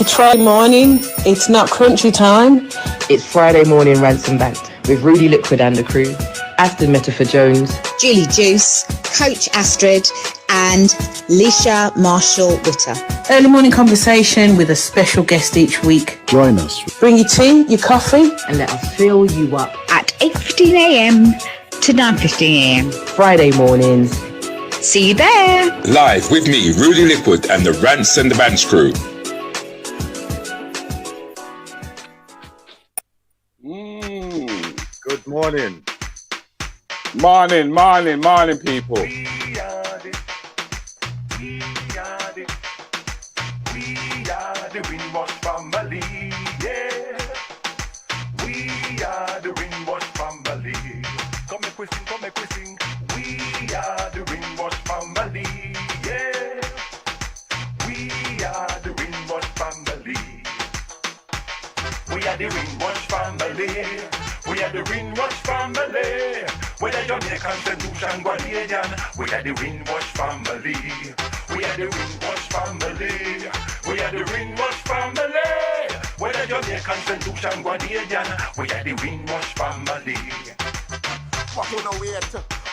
It's Friday morning. It's not crunchy time. It's Friday morning Rants and Bants with Rudi Lickwood and the crew, Aston Matapha Jones, Julie Juice, Coach Astrid, and Lescha Marshall-Witter. Early morning conversation with a special guest each week. Join us. Bring your tea, your coffee, and let us fill you up at 8:15 a.m. to 9:15 a.m. Friday mornings. See you there. Live with me, Rudi Lickwood, and the Rants and the Bants crew. Good morning. Morning, people. We are the Windwash family, yeah. We are the Windwash family. Come make we sing. We are the Windwash family, yeah. We are the Windwash family. We are the Windwash family. We are the Windwash family. Whether Jamaican, St. Guardian, we are the Windwash family. We are the Windwash family. We are the Windwash family. Whether Jamaican, St. Guardian, we are the Windwash family. What you know wait,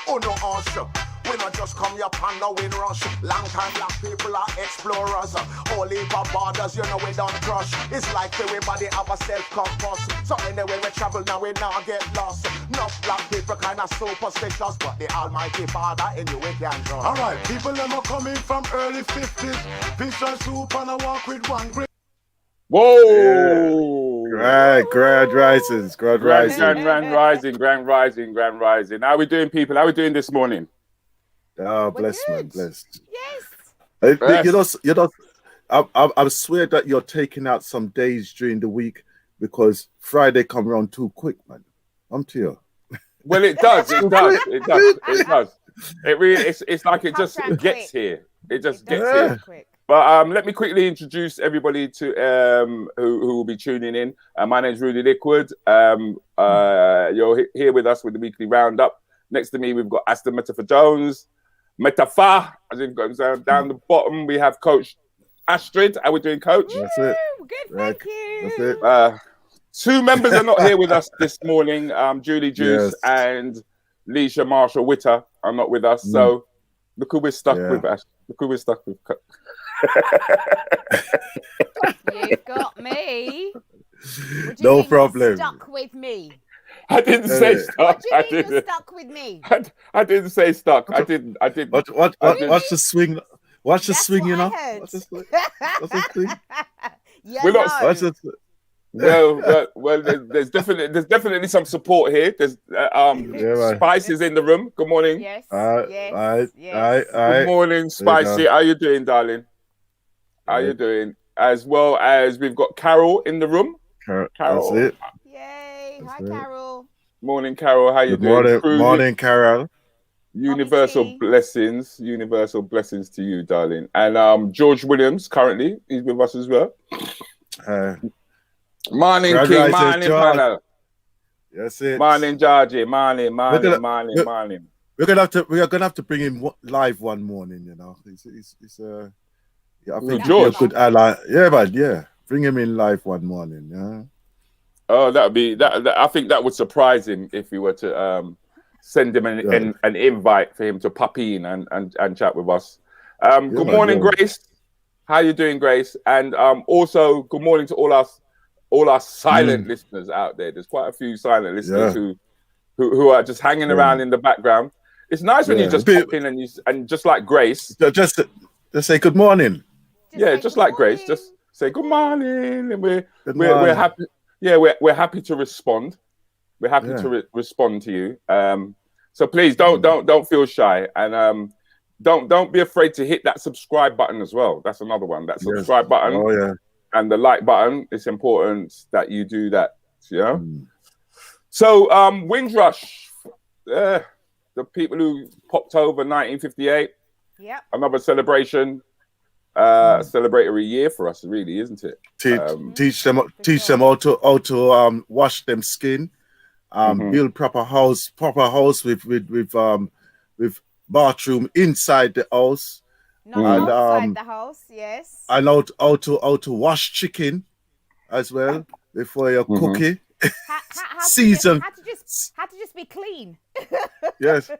who no answer? We not just come here pan no win rush. Long time black people are explorers. All over borders, you know we don't crush. It's like everybody have a self-compass. So anyway we travel now we not get lost. Enough black people kinda superstitious, but the Almighty Father in you we can trust. Alright, people them are coming from early 50s. Fish and soup and I walk with one great. Whoa! Yeah. Grand rising. Grand rising. How we doing, people? How we doing this morning? Oh, blessed, man, blessed. Yes. You know. I swear that you're taking out some days during the week because Friday come around too quick, man. I'm to you. Well, it does. It really. It's like it just gets here. It just gets here. Quick. But let me quickly introduce everybody to who will be tuning in. My name is Rudi Lickwood. You're here with us with the weekly roundup. Next to me, we've got Aston Matapha Jones. Matapha, as you've got down the bottom, we have Coach Astrid. How we doing, Coach? That's it. Good, thank you. That's it. Two members are not here with us this morning. Julie Juice and Lescha Marshall-Witter are not with us. So look who we're stuck with. Look who we're stuck with. You've got me. No problem. Stuck with me. I didn't say stuck. What do you mean you're stuck with me? I didn't say stuck. I didn't. Watch the swing. Watch the swing, you know. Watch the swing. Yeah, we're not. Well, there's definitely some support here. There's Spicy's in the room. Good morning. Yes. Yes. Good morning, Spicy. How you doing, darling? How you doing? As well as we've got Carol in the room. Carol. That's it. Yay! Hi, Carol. Morning, Carol. How you doing? Morning, Carol. Universal blessings to you, darling. And George Williams, currently, he's with us as well. Morning, King. Morning, panel. That's it. Morning, Georgie. Morning. We are gonna have to bring him live one morning. You know, I think George, a good ally. Yeah, man. Yeah, bring him in live one morning. Yeah. Oh, that would be that. I think that would surprise him if we were to send him an invite for him to pop in and chat with us. Good morning, Grace. How you doing, Grace? And also good morning to all our silent listeners out there. There's quite a few silent listeners who are just hanging around in the background. It's nice when you just pop in and just like Grace, just say good morning. Just like Grace, just say good morning, and we're happy. Yeah, we're happy to respond. We're happy to respond to you. So please don't feel shy, and don't be afraid to hit that subscribe button as well. That's another one. That subscribe button, and the like button. It's important that you do that. You know. So Windrush, the people who popped over 1958. Yeah. Another celebration. Celebratory year for us, really, isn't it? Teach them how to wash them skin, build proper house with bathroom inside the house, Not outside the house, yes. I know how to wash chicken as well before you cook it. Season. Had to just be clean. Yes.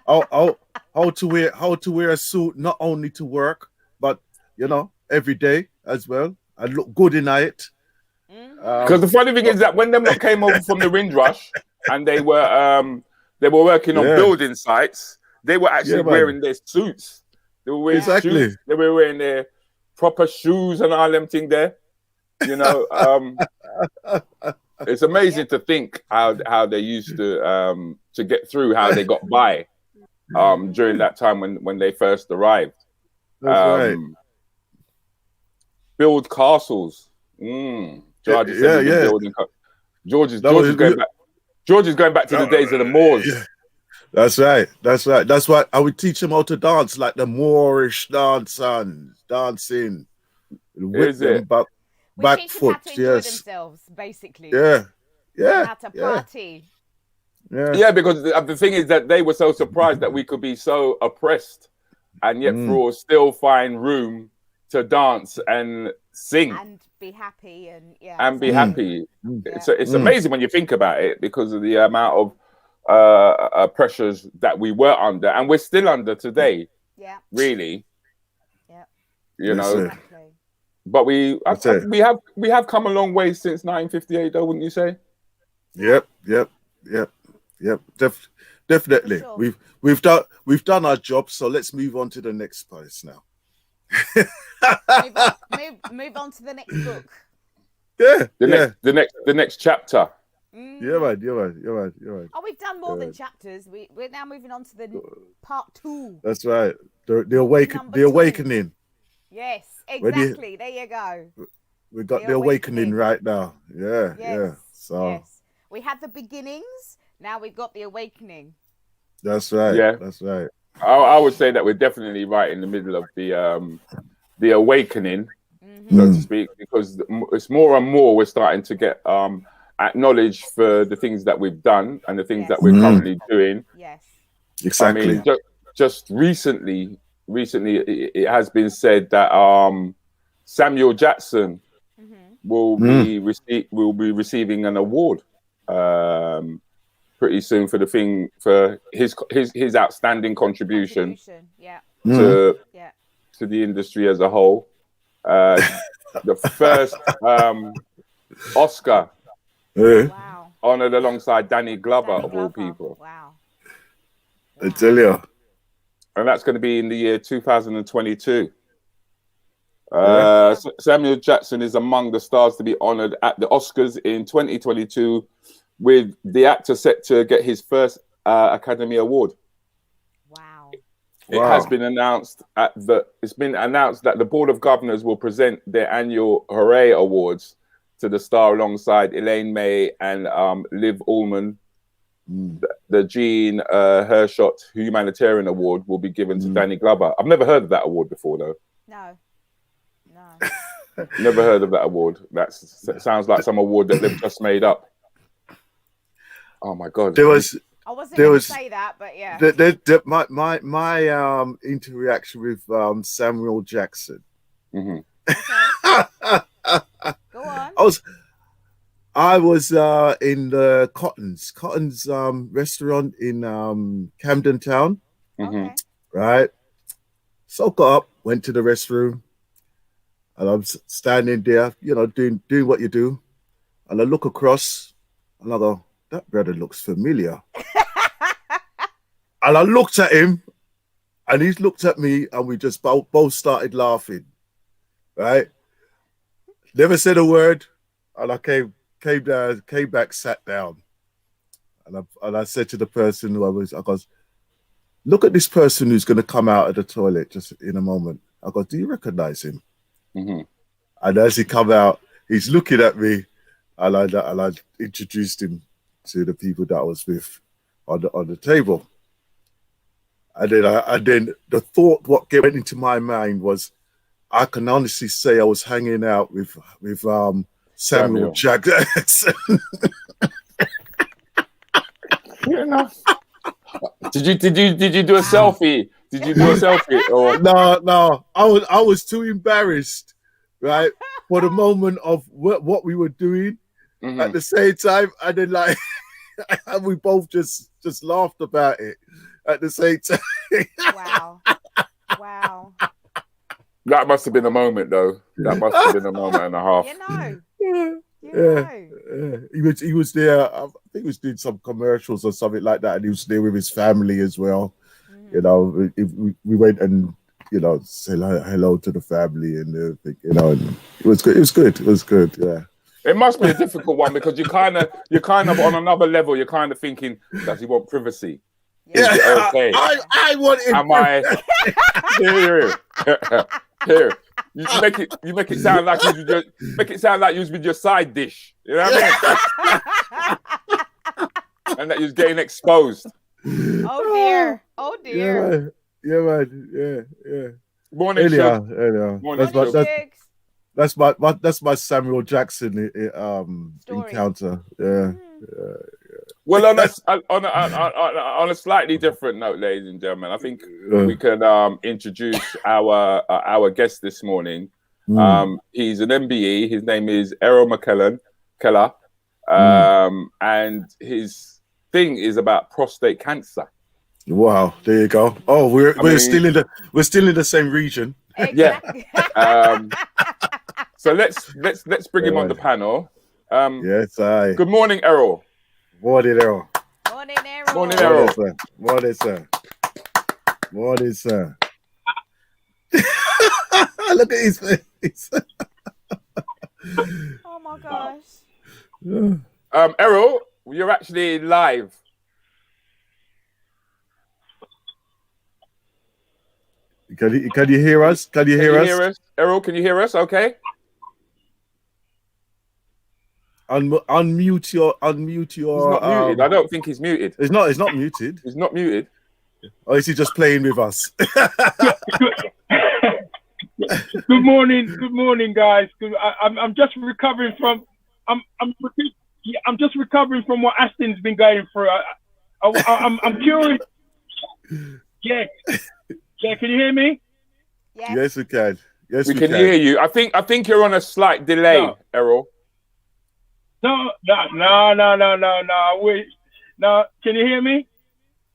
How to wear a suit not only to work, but every day as well. I look good in it. Because the funny thing is that when them lot came over from the Windrush and they were working on building sites, they were actually wearing their suits. They were wearing suits. They were wearing their proper shoes and all them thing there. It's amazing to think how they used to get through, how they got by during that time when they first arrived. That's right. Build castles. George is going back to the days of the Moors. Yeah. That's right. That's why I would teach them how to dance, like the Moorish dancing. With them back foot. How to enjoy themselves, basically. Yeah. How to party. Yeah, because the thing is that they were so surprised that we could be so oppressed, and yet for still find room to dance and sing and be happy and be happy. It's amazing when you think about it, because of the amount of pressures that we were under and we're still under today. Yeah, really. Yeah, Exactly. But we have come a long way since 1958, though, wouldn't you say? Yep. Definitely. Sure. We've done our job, so let's move on to the next place now. move on to the next book. The next chapter. You're right. Oh, we've done more than chapters. We're now moving on to the part 2. That's right. The awakening. Yes, exactly. There you go. We got the awakening right now. Yeah. So we had the beginnings. Now we've got the awakening. That's right. Yeah, that's right. I would say that we're definitely right in the middle of the awakening, so to speak, because it's more and more we're starting to get acknowledged for the things that we've done and the things that we're currently doing. Yes, exactly. I mean, just recently, it has been said that Samuel Jackson will be receiving an award pretty soon for his outstanding contribution to the industry as a whole. The first Oscar honored alongside Danny Glover of all people. Wow. I tell you. And that's going to be in the year 2022. Samuel Jackson is among the stars to be honored at the Oscars in 2022, with the actor set to get his first Academy Award. Wow. It has been announced that the Board of Governors will present their annual Hooray Awards to the star alongside Elaine May and Liv Ullmann. The Jean Hershot Humanitarian Award will be given to Danny Glover. I've never heard of that award before, though. No. Never heard of that award. That sounds like some award that they've just made up. Oh my God! I wasn't going to say that, but yeah. My interaction with Samuel Jackson. Okay. Go on. I was in the Cotton's restaurant in Camden Town. Okay. Right. So got up, went to the restroom, and I'm standing there, doing what you do, and I look across, and I go, that brother looks familiar. And I looked at him, and he looked at me, and we just both started laughing. Right? Never said a word, and I came back, sat down, and I said to the person who I goes, look at this person who's going to come out of the toilet just in a moment. I go, do you recognize him? And as he come out, he's looking at me, and I introduced him to the people that I was with on the table. And then the thought what went into my mind was, I can honestly say I was hanging out with Samuel Jackson. Did you do a selfie? Did you do a selfie? Or No. I was too embarrassed, right, for the moment of what we were doing at the same time, and then like we both just laughed about it at the same time. Wow. That must have been a moment, though. That must have been a moment and a half. He was there. I think he was doing some commercials or something like that, and he was there with his family as well. You know, we went and said hello to the family and everything. And it was good. It was good. Yeah. It must be a difficult one because you're kind of on another level. You're kind of thinking, does he want privacy? Is it okay? I want it. Am I here? You make it sound like you was with your side dish. You know what I mean? And that you was getting exposed. Oh dear. Yeah, man. Yeah. Morning, anyhow. Morning, That's my Samuel Jackson encounter. Yeah. Well, on a slightly different note, ladies and gentlemen, I think we can introduce our guest this morning. He's an MBE. His name is Errol Mckellar, and his thing is about prostate cancer. Wow, there you go. Oh, we're still in the same region. Exactly. Yeah. So let's bring him on the panel. Yes, I. Good morning, Errol. Morning, Errol. Morning, Errol. Morning, Errol. Morning, sir. Look at his face. Oh my gosh. Errol, you're actually live. Can you hear us? Can you hear us? Errol, can you hear us? Okay. Unmute your. He's not muted. I don't think he's muted. It's not muted. He's not muted. Or is he just playing with us? Good morning, guys. I'm just recovering from. I'm just recovering from what Aston's been going through. I'm curious. Yeah. Can you hear me? Yes, we can. Yes, we can hear you. I think you're on a slight delay, Errol. No. Wait. No, can you hear me?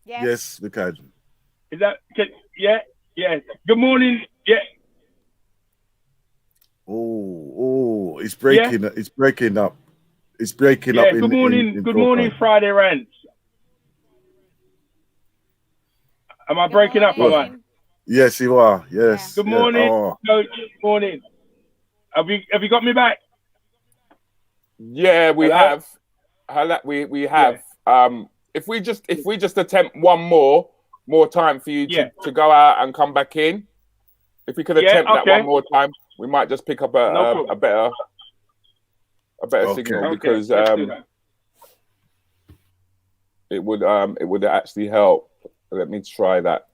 Yes, we can. Is that? Yeah. Good morning. Yeah. Oh, it's breaking. Yeah. It's breaking up. It's breaking up. Good morning. Good morning, Friday Rants. Am I breaking up, am I? Yes, you are. Yes. Good morning. Coach. Morning. Have you got me back? Yeah, we have. We have. Yeah. If we just attempt one more time for you to go out and come back in. If we could attempt that one more time, we might just pick up a better signal because it would actually help. Let me try that.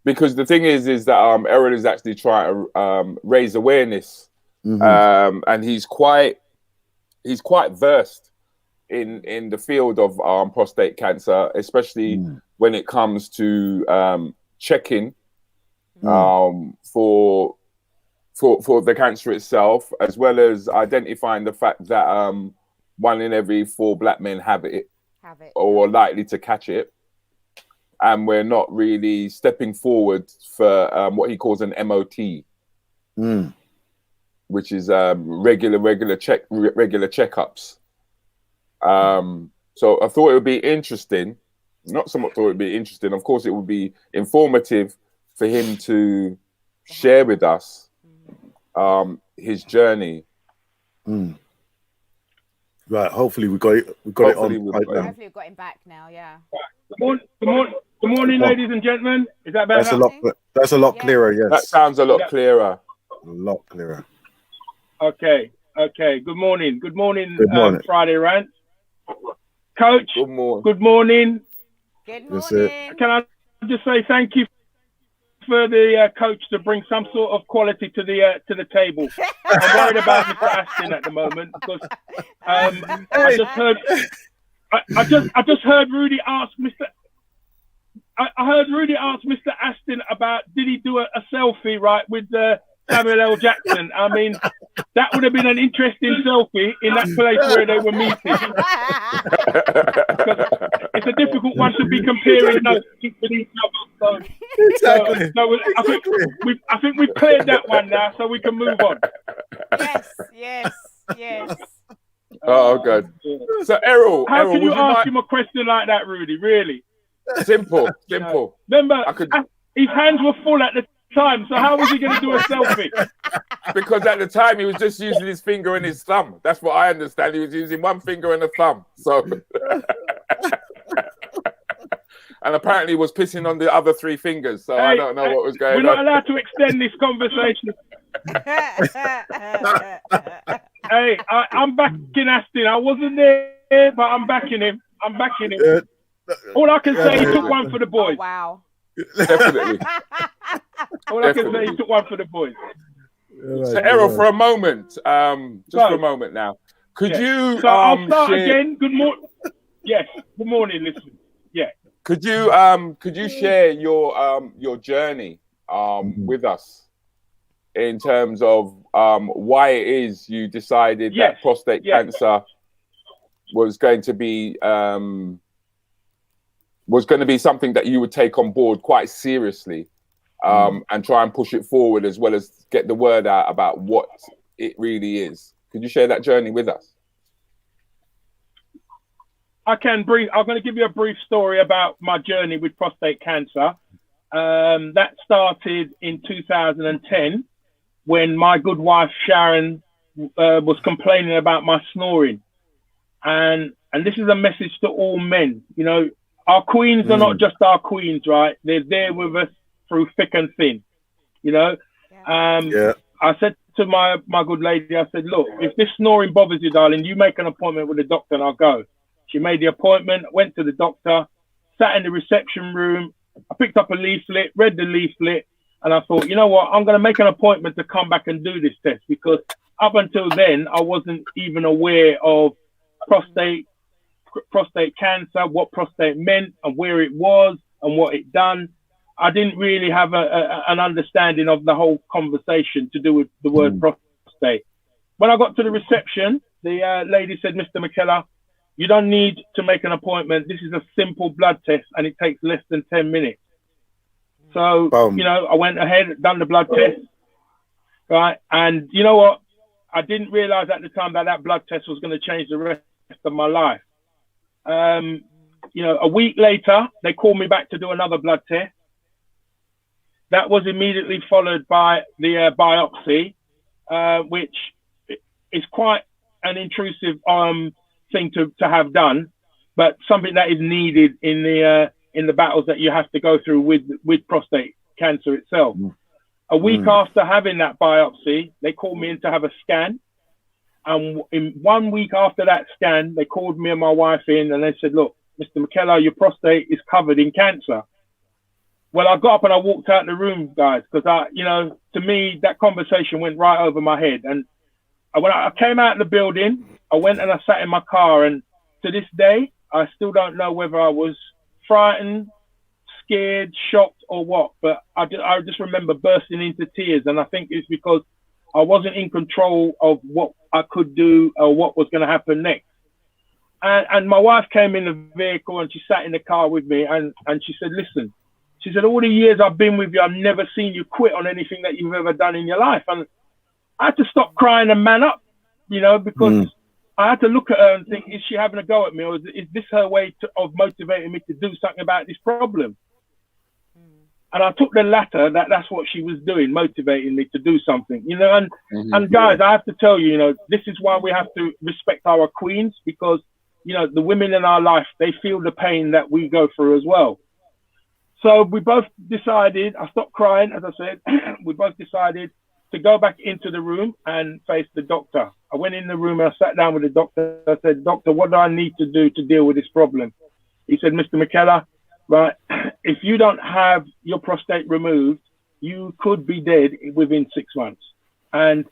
Because the thing is that Errol is actually trying to raise awareness, and he's quite versed in the field of prostate cancer, especially when it comes to checking for the cancer itself, as well as identifying the fact that 1 in every 4 black men have it or are likely to catch it. And we're not really stepping forward for what he calls an MOT, which is regular checkups. So I thought it would be interesting. Not somewhat thought it would be interesting. Of course, it would be informative for him to share with us his journey. Right. Hopefully, we got it. We got it on. Hopefully, we've got him back now. Yeah. Good morning, ladies and gentlemen. Is that better? That's a lot clearer. Yes. That sounds a lot clearer. A lot clearer. Okay. Good morning. Good morning. Friday Rants. Coach. Good morning. Good morning. Good morning. Can I just say thank you for the coach to bring some sort of quality to the table. I'm worried about Mr. Aston at the moment because I just heard Rudi ask Mr. I heard Rudy ask Mr. Aston about did he do a selfie right with Samuel L. Jackson. I mean, that would have been an interesting selfie in that place where they were meeting. It's a difficult one to be comparing notes with each other. Exactly. I think we've cleared that one now, so we can move on. Yes. Oh, good. So, Errol, how can you ask him a question like that, Rudy? Really? Simple. Remember, his hands were full at the time, so how was he going to do a selfie? Because at the time he was just using his finger and his thumb. That's what I understand. He was using one finger and a thumb. So, and apparently he was pissing on the other 3 fingers. So I don't know what was going on. We're not allowed to extend this conversation. Hey, I'm backing Aston. I wasn't there, but I'm backing him. All I can say, he took one for the boys. Oh, wow. Definitely. All I can say, he took one for the boys. So, Errol, for a moment, for a moment now, could you? So I'll start again. Good morning. Yes. Good morning, listen. Yeah. Could you share your journey with us in terms of why it is you decided that prostate cancer was going to be something that you would take on board quite seriously, and try and push it forward, as well as get the word out about what it really is. Could you share that journey with us? I'm going to give you a brief story about my journey with prostate cancer. That started in 2010 when my good wife Sharon was complaining about my snoring, and this is a message to all men. You know, our queens are not just our queens, right? They're there with us through thick and thin. You know, I said to my good lady, I said, look, if this snoring bothers you, darling, you make an appointment with the doctor and I'll go. She made the appointment, went to the doctor, sat in the reception room. I picked up a leaflet, read the leaflet, and I thought, you know what, I'm going to make an appointment to come back and do this test, because up until then, I wasn't even aware of prostate cancer, what prostate meant and where it was and what it done. I didn't really have an understanding of the whole conversation to do with the word prostate. When I got to the reception, the lady said, Mr. Mckellar, you don't need to make an appointment. This is a simple blood test and it takes less than 10 minutes. So, you know, I went ahead, done the blood test, right? And you know what? I didn't realize at the time that blood test was going to change the rest of my life. You know, a week later, they called me back to do another blood test. That was immediately followed by the biopsy, which is quite an intrusive thing to have done, but something that is needed in the battles that you have to go through with prostate cancer itself. A week after having that biopsy, they called me in to have a scan. And in 1 week after that scan, they called me and my wife in and they said, look, Mr. Mckellar, your prostate is covered in cancer. Well, I got up and I walked out the room, guys, because to me, that conversation went right over my head. And when I came out of the building, I went and I sat in my car. And to this day, I still don't know whether I was frightened, scared, shocked or what. But I just remember bursting into tears. And I think it's because I wasn't in control of what I could do or what was going to happen next. And my wife came in the vehicle and she sat in the car with me and she said, listen, she said, all the years I've been with you, I've never seen you quit on anything that you've ever done in your life. And I had to stop crying and man up, because I had to look at her and think, is she having a go at me? Or is this her way of motivating me to do something about this problem? And I took the latter, that's what she was doing, motivating me to do something, and guys, I have to tell you, this is why we have to respect our queens, because, the women in our life, they feel the pain that we go through as well. So we both decided, I stopped crying, as I said, we both decided to go back into the room and face the doctor. I went in the room and I sat down with the doctor. I said, doctor, what do I need to do to deal with this problem? He said, Mr. Mckellar, right, if you don't have your prostate removed, you could be dead within 6 months. And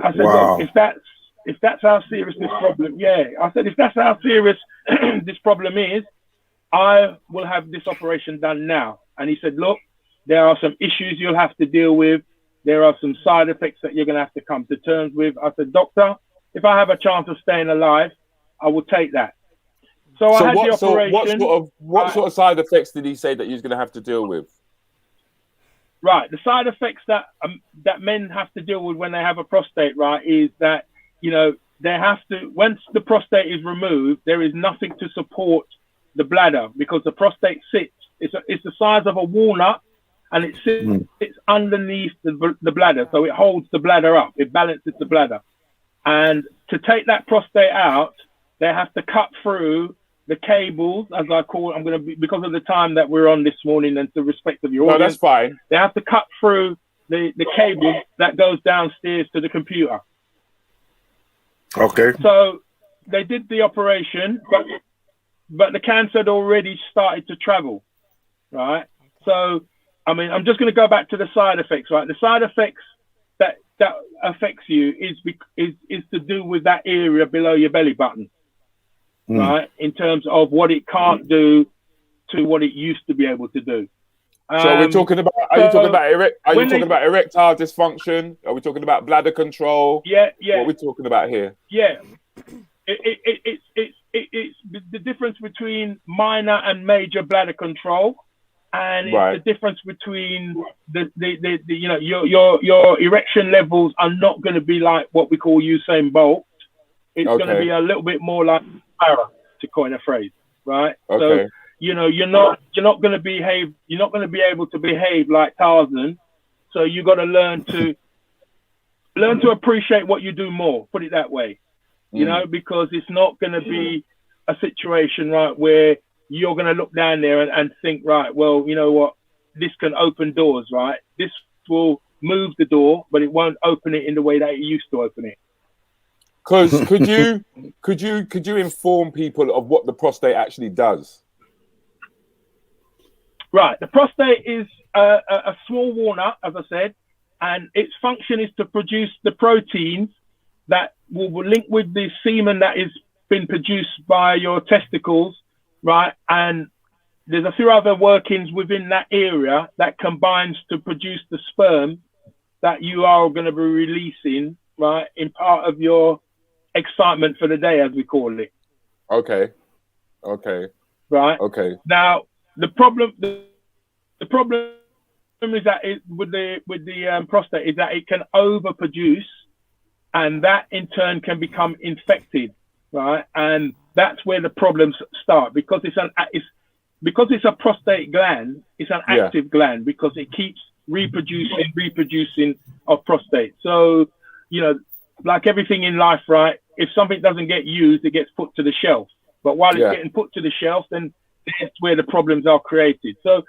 I said, wow. Look, if that's how serious this problem, I said, if that's how serious this problem is, I will have this operation done now. And he said, look, there are some issues you'll have to deal with. There are some side effects that you're going to have to come to terms with. I said, doctor, if I have a chance of staying alive, I will take that. So I had the operation. What sort of side effects did he say that you're going to have to deal with? Right. The side effects that men have to deal with when they have a prostate, right, is that, you know, they have to, once the prostate is removed, there is nothing to support the bladder because the prostate sits, it's the size of a walnut and it sits underneath the bladder. So it holds the bladder up. It balances the bladder. And to take that prostate out, they have to cut through the cables, as I call it. I'm going to be, because of the time that we're on this morning and the respect of your audience. No, that's fine. They have to cut through the cable that goes downstairs to the computer. Okay. So they did the operation, but the cancer had already started to travel, right? So, I mean, I'm just going to go back to the side effects, right? The side effects that affects you is to do with that area below your belly button, right? In terms of what it can't do to what it used to be able to do. So we're talking about. Are you talking about erectile dysfunction? Are we talking about bladder control? Yeah. What are we talking about here? Yeah, it's the difference between minor and major bladder control, and it's the difference between the you know, your erection levels are not going to be like what we call Usain Bolt. It's going to be a little bit more like Farah, to coin a phrase, right? Okay. So, you know, you're not going to behave. You're not going to be able to behave like Tarzan. So you got to learn to appreciate what you do more. Put it that way, you know, because it's not going to be a situation, right, where you're going to look down there and think, right, well, you know what, this can open doors, right? This will move the door, but it won't open it in the way that it used to open it. Because could you inform people of what the prostate actually does? Right. The prostate is a small walnut, as I said, and its function is to produce the proteins that will link with the semen that is been produced by your testicles, right? And there's a few other workings within that area that combines to produce the sperm that you are going to be releasing, right, in part of your excitement for the day, as we call it. Okay. Right. Okay. Now, the problem is that with the prostate is that it can overproduce, and that in turn can become infected, right? And that's where the problems start, because it's a prostate gland. It's an active gland because it keeps reproducing of prostate. So, you know, like everything in life, right? If something doesn't get used, it gets put to the shelf. But while it's getting put to the shelf, then that's where the problems are created. So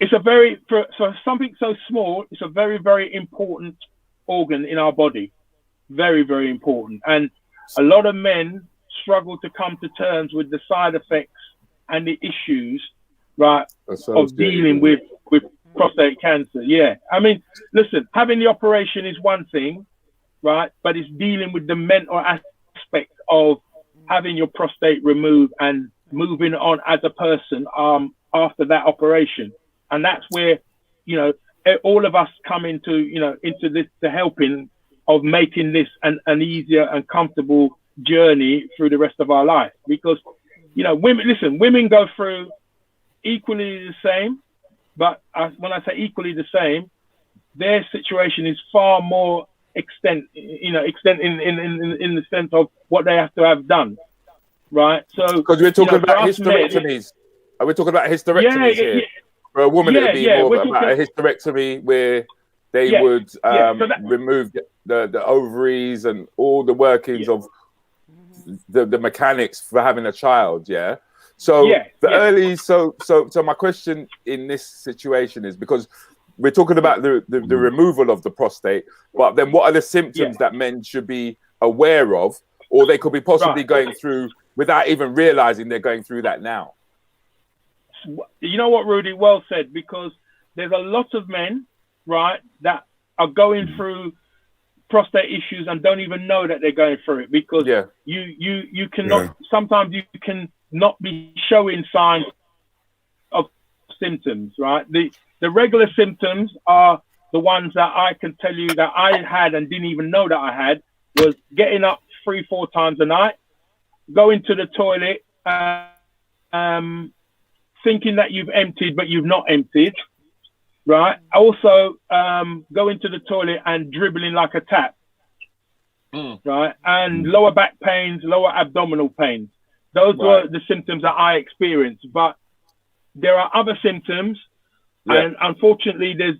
it's for something so small, it's a very, very important organ in our body. Very, very important. And a lot of men struggle to come to terms with the side effects and the issues, right, of dealing with prostate cancer. Yeah. I mean, listen, having the operation is one thing, right? But it's dealing with the mental aspect of having your prostate removed and moving on as a person after that operation. And that's where, you know, all of us come into this, the helping of making this an easier and comfortable journey through the rest of our life. Because, you know, women go through equally the same, but when I say equally the same, their situation is far more extent in the sense of what they have to have done, right? So because we're talking about hysterectomies. Are we talking about hysterectomies here? For a woman, it would be more about a hysterectomy where they would remove the ovaries and all the workings of the mechanics for having a child. Yeah. So so my question in this situation is, because we're talking about the removal of the prostate, but then what are the symptoms that men should be aware of, or they could be possibly going through without even realizing they're going through that now? You know what, Rudi? Well said, because there's a lot of men, right, that are going through prostate issues and don't even know that they're going through it, because you cannot. Sometimes you can not be showing signs of symptoms, right? The regular symptoms are the ones that I can tell you that I had and didn't even know that I had, was getting up 3-4 times a night, going to the toilet, thinking that you've emptied, but you've not emptied, right? Also, going to the toilet and dribbling like a tap, right? And lower back pains, lower abdominal pains. Those were the symptoms that I experienced. But there are other symptoms, and unfortunately, there's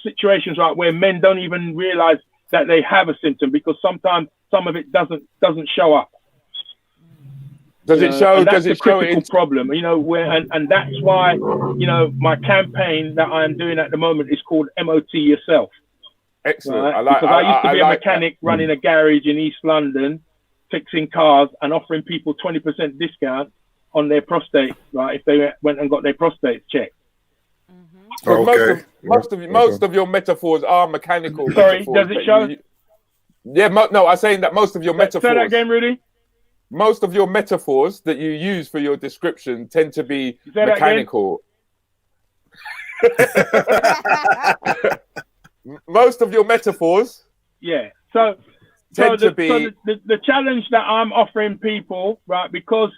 situations like where men don't even realize that they have a symptom, because sometimes some of it doesn't show up. Does it show? That's the critical problem, where and that's why my campaign that I am doing at the moment is called MOT Yourself. Excellent. Right? I Because I used to be a like mechanic running a garage in East London, fixing cars and offering people 20% discount on their prostate, right, if they went and got their prostates checked. Most of your metaphors are mechanical. Sorry, does it show? No, I'm saying that most of your metaphors. Say that again, Rudy. Most of your metaphors that you use for your description tend to be mechanical. Most of your metaphors. Yeah. So the challenge that I'm offering people, right, because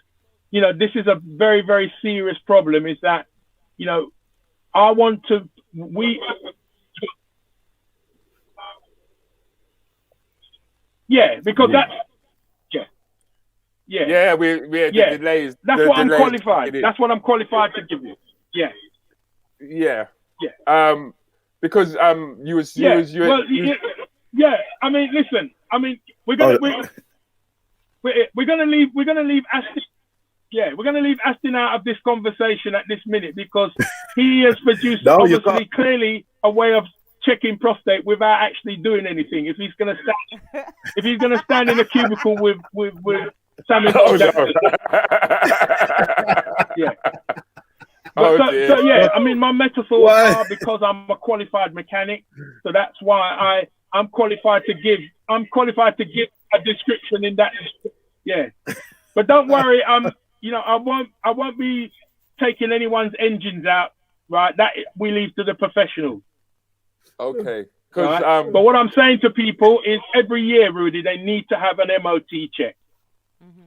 this is a very, very serious problem, is that I want to because that's the delays. That's what I'm qualified. That's what I'm qualified to give you. Because I mean, listen. I mean, we're gonna leave Aston. Yeah, we're gonna leave Aston out of this conversation at this minute, because he has produced clearly a way of checking prostate without actually doing anything. If he's gonna stand in a cubicle with Samuel Jackson. I mean, my metaphors are because I'm a qualified mechanic, so that's why I'm qualified to give a description in that. Yeah, but don't worry, I won't be taking anyone's engines out, right? That we leave to the professionals. Okay. Right? But what I'm saying to people is, every year, Rudy, they need to have an MOT check.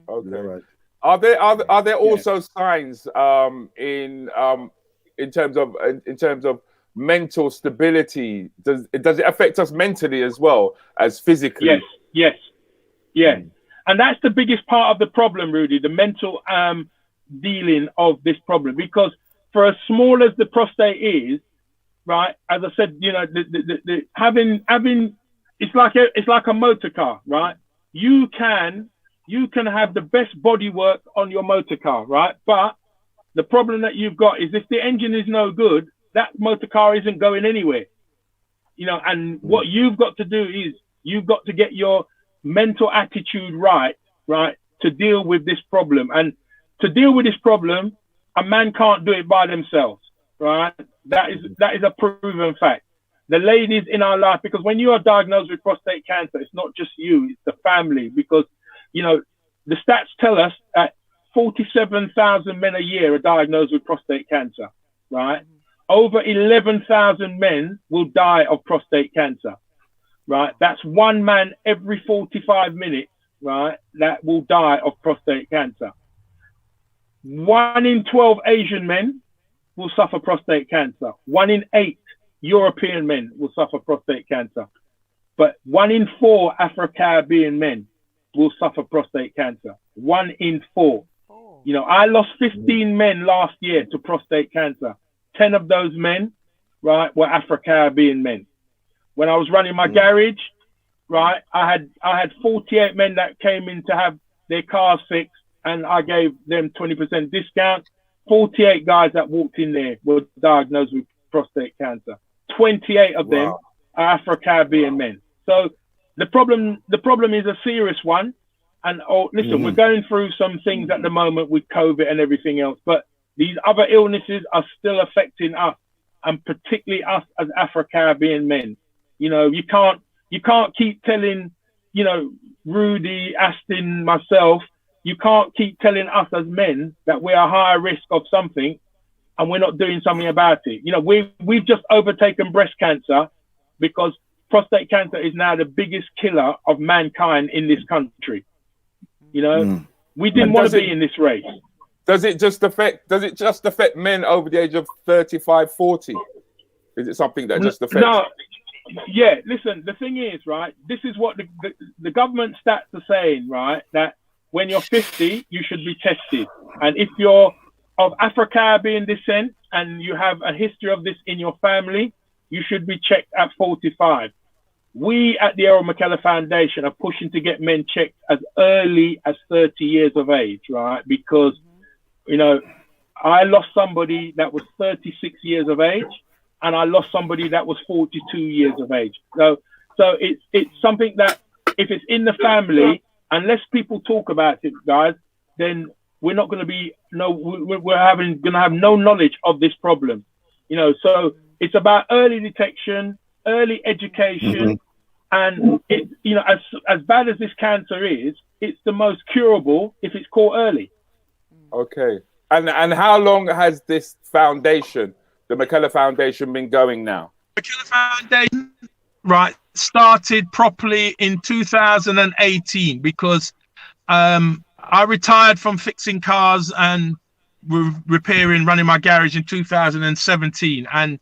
Okay. Right. Are there also signs in terms of mental stability? Does it affect us mentally as well as physically? Yes. And that's the biggest part of the problem, Rudy, the mental dealing of this problem. Because for as small as the prostate is, right, as I said, having it's like a motor car, right? You can have the best bodywork on your motor car, right? But the problem that you've got is, if the engine is no good, that motor car isn't going anywhere. And what you've got to do is, you've got to get your mental attitude right, to deal with this problem. And to deal with this problem, a man can't do it by themselves, right? That is a proven fact. The ladies in our life, because when you are diagnosed with prostate cancer, it's not just you, it's the family. Because the stats tell us that 47,000 men a year are diagnosed with prostate cancer, right? Over 11,000 men will die of prostate cancer, right? That's one man every 45 minutes, right, that will die of prostate cancer. 1 in 12 Asian men will suffer prostate cancer. 1 in 8 European men will suffer prostate cancer. But 1 in 4 Afro-Caribbean men will suffer prostate cancer. 1 in 4. I lost 15 men last year to prostate cancer. 10 of those men, right, were Afro-Caribbean men. When I was running my garage, right, I had 48 men that came in to have their cars fixed, and I gave them 20% discount. 48 guys that walked in there were diagnosed with prostate cancer. 28 of them are Afro-Caribbean men. So the problem is a serious one. And listen, we're going through some things at the moment with COVID and everything else, but these other illnesses are still affecting us, and particularly us as Afro-Caribbean men. You can't keep telling, Rudy, Aston, myself, you can't keep telling us as men that we are higher risk of something and we're not doing something about it. You know, we've just overtaken breast cancer because prostate cancer is now the biggest killer of mankind in this country. You know, we didn't want to be in this race. Does it just affect men over the age of 35, 40? Is it something that just affects? No. Yeah, listen, the thing is, right, this is what the government stats are saying, right, that when you're 50, you should be tested. And if you're of Afro-Caribbean descent and you have a history of this in your family, you should be checked at 45. We at the Errol Mckellar Foundation are pushing to get men checked as early as 30 years of age, right? Because, you know, I lost somebody that was 36 years of age, and I lost somebody that was 42 years of age. So it's something that if it's in the family, unless people talk about it, guys, then we're not going to be going to have no knowledge of this problem. You know, so it's about early detection, early education, and it, you know, as bad as this cancer is, it's the most curable if it's caught early. Okay, and how long has this foundation, the Mckellar Foundation, been going now? Mckellar Foundation, right, started properly in 2018 because I retired from fixing cars and repairing, running my garage in 2017, and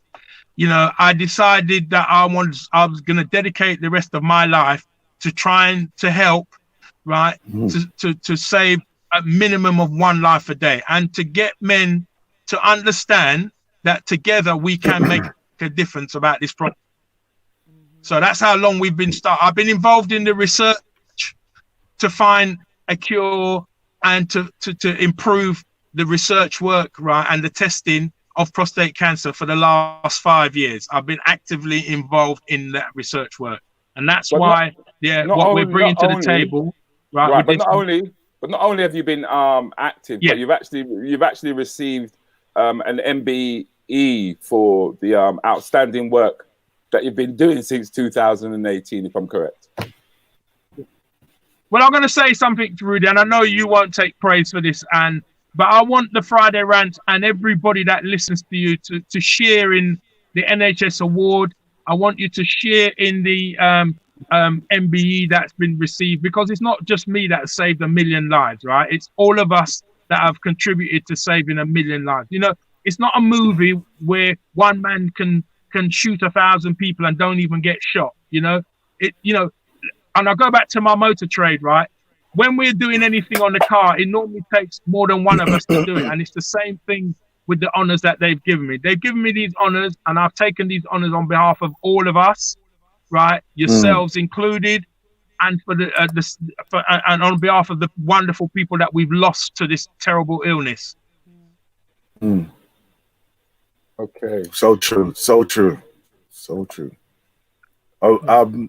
you know, I decided that I was going to dedicate the rest of my life to trying to help, right, to save a minimum of one life a day, and to get men to understand that together we can make a difference about this problem. So that's how long we've been I've been involved in the research to find a cure and to improve the research work, right, and the testing of prostate cancer for the last 5 years. I've been actively involved in that research work, and that's why we're bringing to the table, right? But not only have you been active, but you've actually received an MBE for the outstanding work that you've been doing since 2018, if I'm correct. Well, I'm going to say something to Rudi, and I know you won't take praise for this, but I want the Friday Rant and everybody that listens to you to share in the NHS award. I want you to share in the MBE that's been received, because it's not just me that has saved 1 million lives, right? It's all of us that have contributed to saving 1 million lives. You know, it's not a movie where one man can shoot 1,000 people and don't even get shot. You know, and I go back to my motor trade, right? When we're doing anything on the car, it normally takes more than one of us to do it. And it's the same thing with the honors that they've given me. They've given me these honors, and I've taken these honors on behalf of all of us, right? Yourselves included, and and on behalf of the wonderful people that we've lost to this terrible illness. Okay. So true. Oh,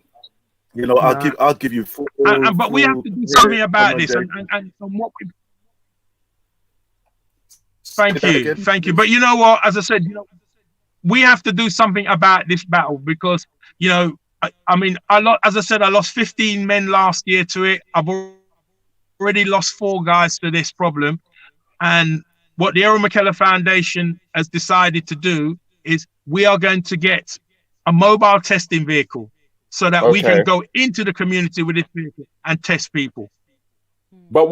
you know, I'll give you full. But we have to do something about this, and what we. Thank you. But you know what? As I said, you know, we have to do something about this battle, because you know, I mean, as I said, I lost 15 men last year to it. I've already lost 4 guys to this problem, and what the Errol Mckellar Foundation has decided to do is we are going to get a mobile testing vehicle, so that we can go into the community with this vehicle and test people. But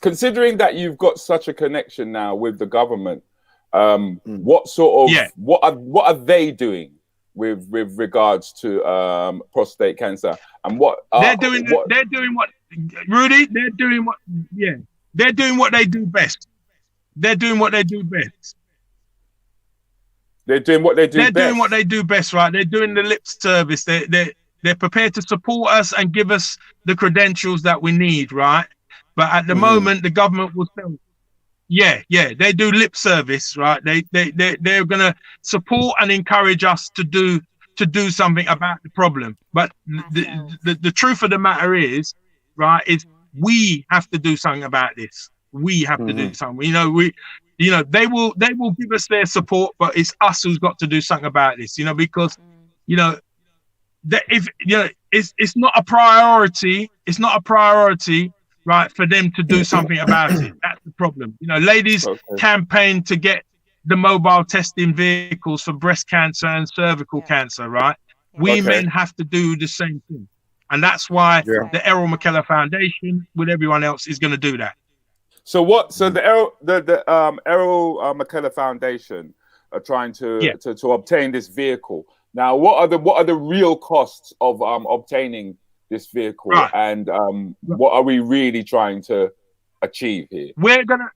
considering that you've got such a connection now with the government, what sort of what are they doing with regards to prostate cancer, and what they're doing what Rudi? They're doing what they do best. They're doing what they do best. They're doing what they do best. They're doing what they do best, right? They're doing the lip service. They're prepared to support us and give us the credentials that we need, right? But at the moment, the government will tell, they do lip service, right? They're gonna support and encourage us to do something about the problem. But the truth of the matter is, right, is we have to do something about this. We have to do something. You know, they will give us their support, but it's us who's got to do something about this, you know, because, you know, that if, you know, it's not a priority. It's not a priority, right, for them to do something about it. That's the problem. You know, ladies campaign to get the mobile testing vehicles for breast cancer and cervical cancer, right? We men have to do the same thing. And that's why the Errol Mckellar Foundation, with everyone else, is going to do that. So what? So the Errol Mckellar Foundation are trying to obtain this vehicle. Now, what are the real costs of obtaining this vehicle, and what are we really trying to achieve here? The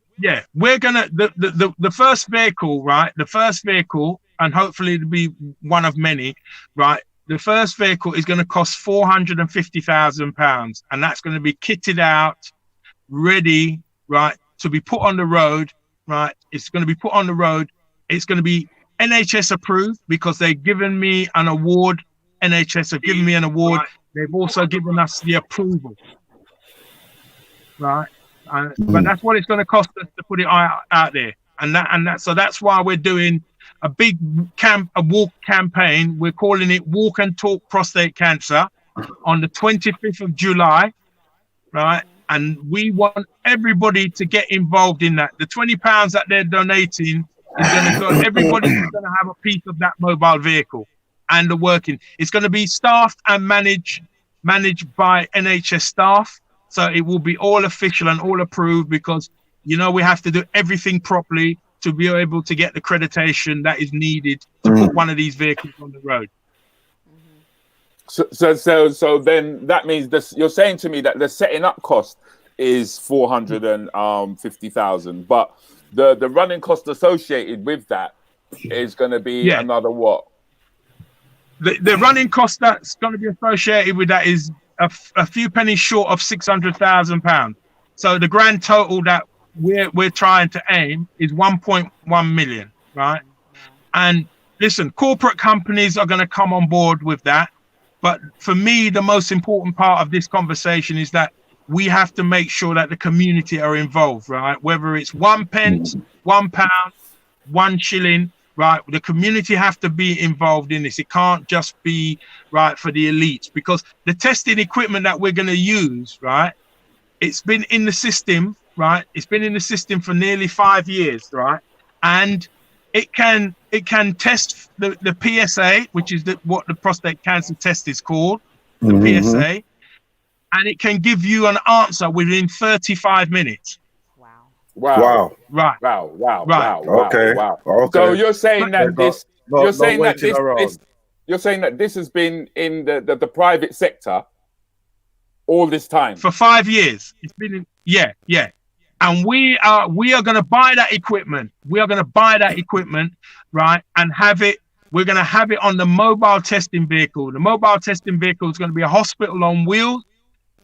first vehicle, right? The first vehicle, and hopefully it'll be one of many, right? The first vehicle is going to cost £450,000, and that's going to be kitted out, ready, right, to be put on the road, right? It's going to be put on the road. It's going to be NHS approved because they've given me an award. NHS have given me an award. They've also given us the approval, right? But that's what it's going to cost us to put it out there, so that's why we're doing a big walk campaign. We're calling it Walk and Talk Prostate Cancer on the 25th of July, right? And we want everybody to get involved in that. The £20 that they're donating is going to go. Everybody's going to have a piece of that mobile vehicle. And the working, it's going to be staffed and managed by NHS staff, so it will be all official and all approved, because you know we have to do everything properly to be able to get the accreditation that is needed to put one of these vehicles on the road. So then that means this. You're saying to me that the setting up cost is £450,000, but the running cost associated with that is going to be another what? The running cost that's going to be associated with that is a few pennies short of £600,000. So the grand total that we're trying to aim is 1.1 million, right? And listen, corporate companies are going to come on board with that. But for me, the most important part of this conversation is that we have to make sure that the community are involved, right? Whether it's 1 pence, £1, 1 shilling, right? The community have to be involved in this. It can't just be right for the elites, because the testing equipment that we're going to use, right? It's been in the system, right? It's been in the system for nearly 5 years, right? And it can test the PSA, which is what the prostate cancer test is called, the PSA, and it can give you an answer within 35 minutes. Wow. Right. Wow. Okay. So you're saying that you're saying that this has been in the private sector all this time for 5 years. It's been and we are going to buy that equipment. We are going to buy that equipment, right, and have it. We're going to have it on the mobile testing vehicle. The mobile testing vehicle is going to be a hospital on wheels,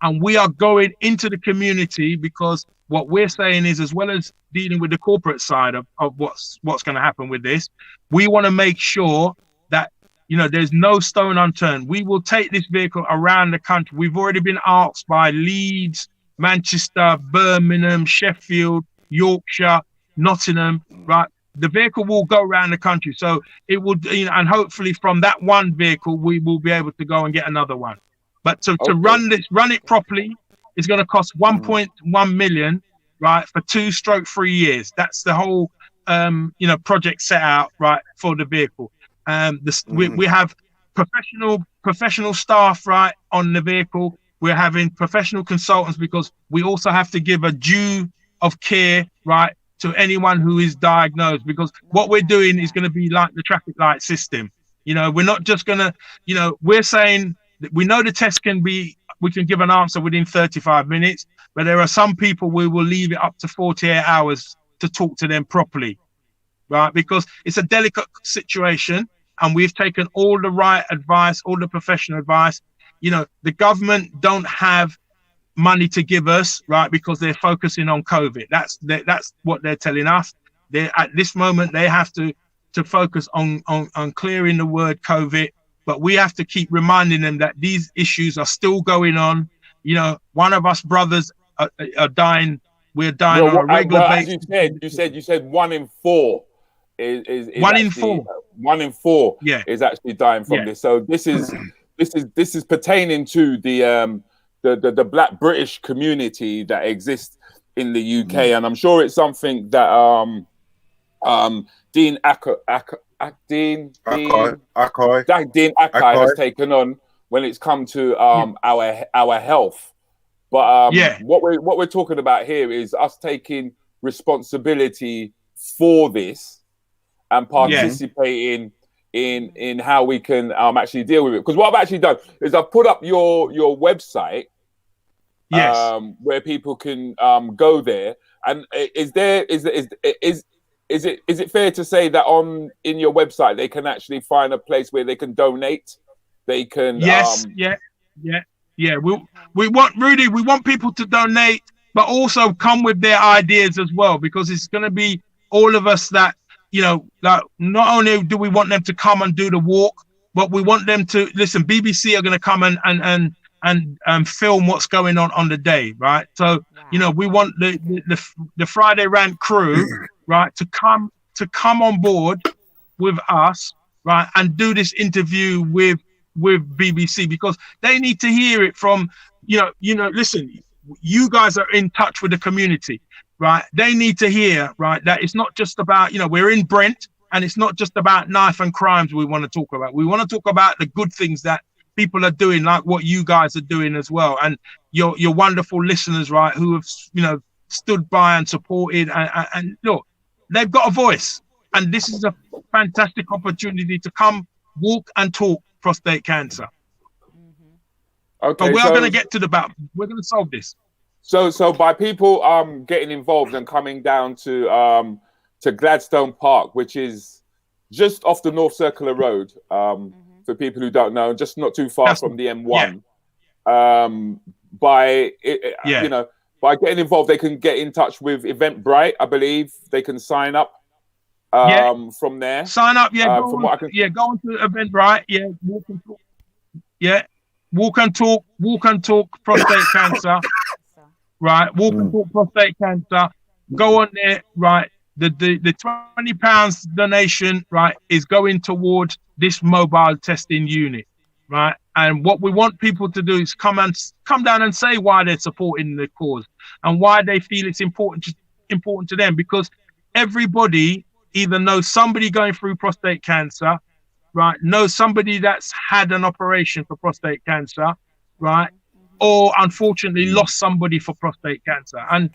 and we are going into the community, because what we're saying is, as well as dealing with the corporate side of what's going to happen with this, we want to make sure that, you know, there's no stone unturned. We will take this vehicle around the country. We've already been asked by Leeds, Manchester, Birmingham, Sheffield, Yorkshire, Nottingham, right? The vehicle will go around the country. So it will, you know, and hopefully from that one vehicle, we will be able to go and get another one. But to run it properly, it's going to cost 1.1 million, right, for 2/3 years. That's the whole, project set out, right, for the vehicle. We have professional staff, right, on the vehicle. We're having professional consultants, because we also have to give a due of care, right, to anyone who is diagnosed, because what we're doing is going to be like the traffic light system. You know, we're not just going to, you know, we're saying that we know the test we can give an answer within 35 minutes, but there are some people we will leave it up to 48 hours to talk to them properly, right? Because it's a delicate situation, and we've taken all the right advice, all the professional advice. You know, the government don't have money to give us, right, because they're focusing on COVID. That's what they're telling us. At this moment, they have to focus on clearing the word COVID. But we have to keep reminding them that these issues are still going on. You know, one of us brothers are dying. We're dying on a regular basis. You said 1 in 4 is 1 in 4. 1 in 4 is actually dying from this. So this is pertaining to the the Black British community that exists in the UK, and I'm sure it's something that Dean Akai has taken on when it's come to our health. But what we're talking about here is us taking responsibility for this and participating in how we can actually deal with it. Because what I've actually done is I've put up your website, where people can go there. And is it fair to say that in your website they can actually find a place where they can donate? They can We want, Rudy, we want people to donate, but also come with their ideas as well, because it's going to be all of us that, you know, like, not only do we want them to come and do the walk, but we want them to listen. BBC are going to come and film what's going on the day, right? So, you know, we want the Friday Rant crew, right, to come on board with us, right, and do this interview with BBC, because they need to hear it from, you know, listen, you guys are in touch with the community, right? They need to hear, right, that it's not just about, you know, we're in Brent, and it's not just about knife and crimes we want to talk about. We want to talk about the good things that people are doing, like what you guys are doing as well, and your wonderful listeners, right, who have, you know, stood by and supported, and look, they've got a voice, and this is a fantastic opportunity to come walk and talk prostate cancer. Okay, but we are going to get to the bottom. We're going to solve this. So by people getting involved and coming down to Gladstone Park, which is just off the North Circular Road, for people who don't know, just not too far from the M1. You know, by getting involved, they can get in touch with Eventbrite. I believe they can sign up from there. Sign up, go on to Eventbrite. Walk and talk prostate cancer. Right, walk and talk prostate cancer. Go on there, right. The £20 donation, right, is going towards this mobile testing unit, right? And what we want people to do is come down and say why they're supporting the cause and why they feel it's important to them, because everybody either knows somebody going through prostate cancer, right? Knows somebody that's had an operation for prostate cancer, right? Or unfortunately lost somebody for prostate cancer. And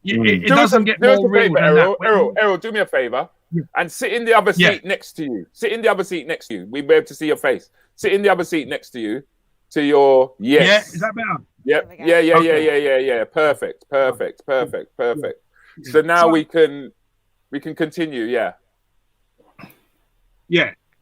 it doesn't get more real than that. Errol, do me a favor and sit in the other seat next to you. Sit in the other seat next to you. We'll be able to see your face. Sit in the other seat next to you. To your yes. Yeah, is that better? Yep. Yeah. Perfect. So now we can continue. Yeah.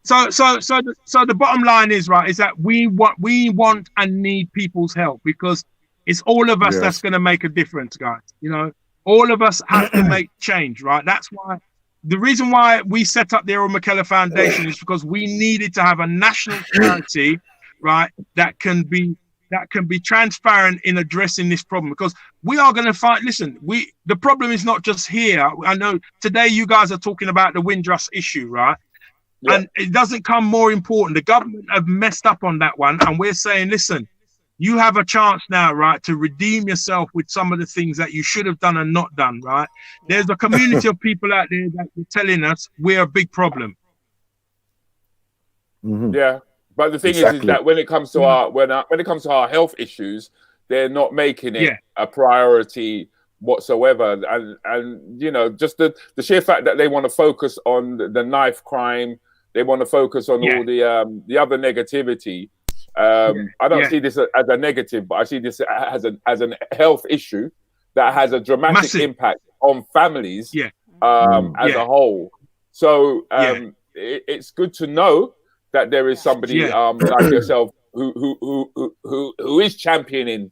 So the bottom line is, right, is that we want and need people's help, because it's all of us that's going to make a difference, guys. You know, all of us have to make change, right? That's why the reason why we set up the Errol Mckellar Foundation is because we needed to have a national charity, right, that can be transparent in addressing this problem, because we are going to fight. Listen, the problem is not just here. I know today you guys are talking about the Windrush issue, right? Yeah. And it doesn't come more important. The government have messed up on that one, and we're saying, listen, you have a chance now, right, to redeem yourself with some of the things that you should have done and not done, right? There's a community of people out there that are telling us we're a big problem. Yeah, but the thing is that when it comes to our health issues, they're not making it a priority whatsoever. And you know, just the sheer fact that they want to focus on the knife crime, they want to focus on all the other negativity. I don't see this as a negative, but I see this as a health issue that has a dramatic impact on families as a whole. So it's good to know that there is somebody like yourself who is championing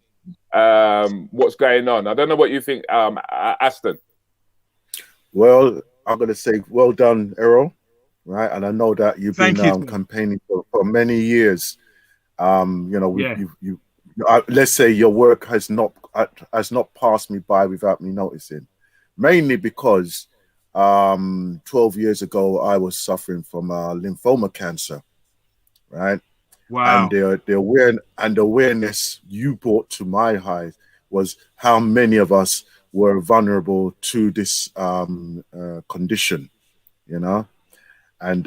what's going on. I don't know what you think, Aston. Well, I'm going to say well done, Errol. Right, and I know that you've been campaigning for many years. You know, you let's say your work has not passed me by without me noticing, mainly because 12 years ago I was suffering from lymphoma cancer, right? Wow. And the awareness you brought to my high was how many of us were vulnerable to this condition, you know, and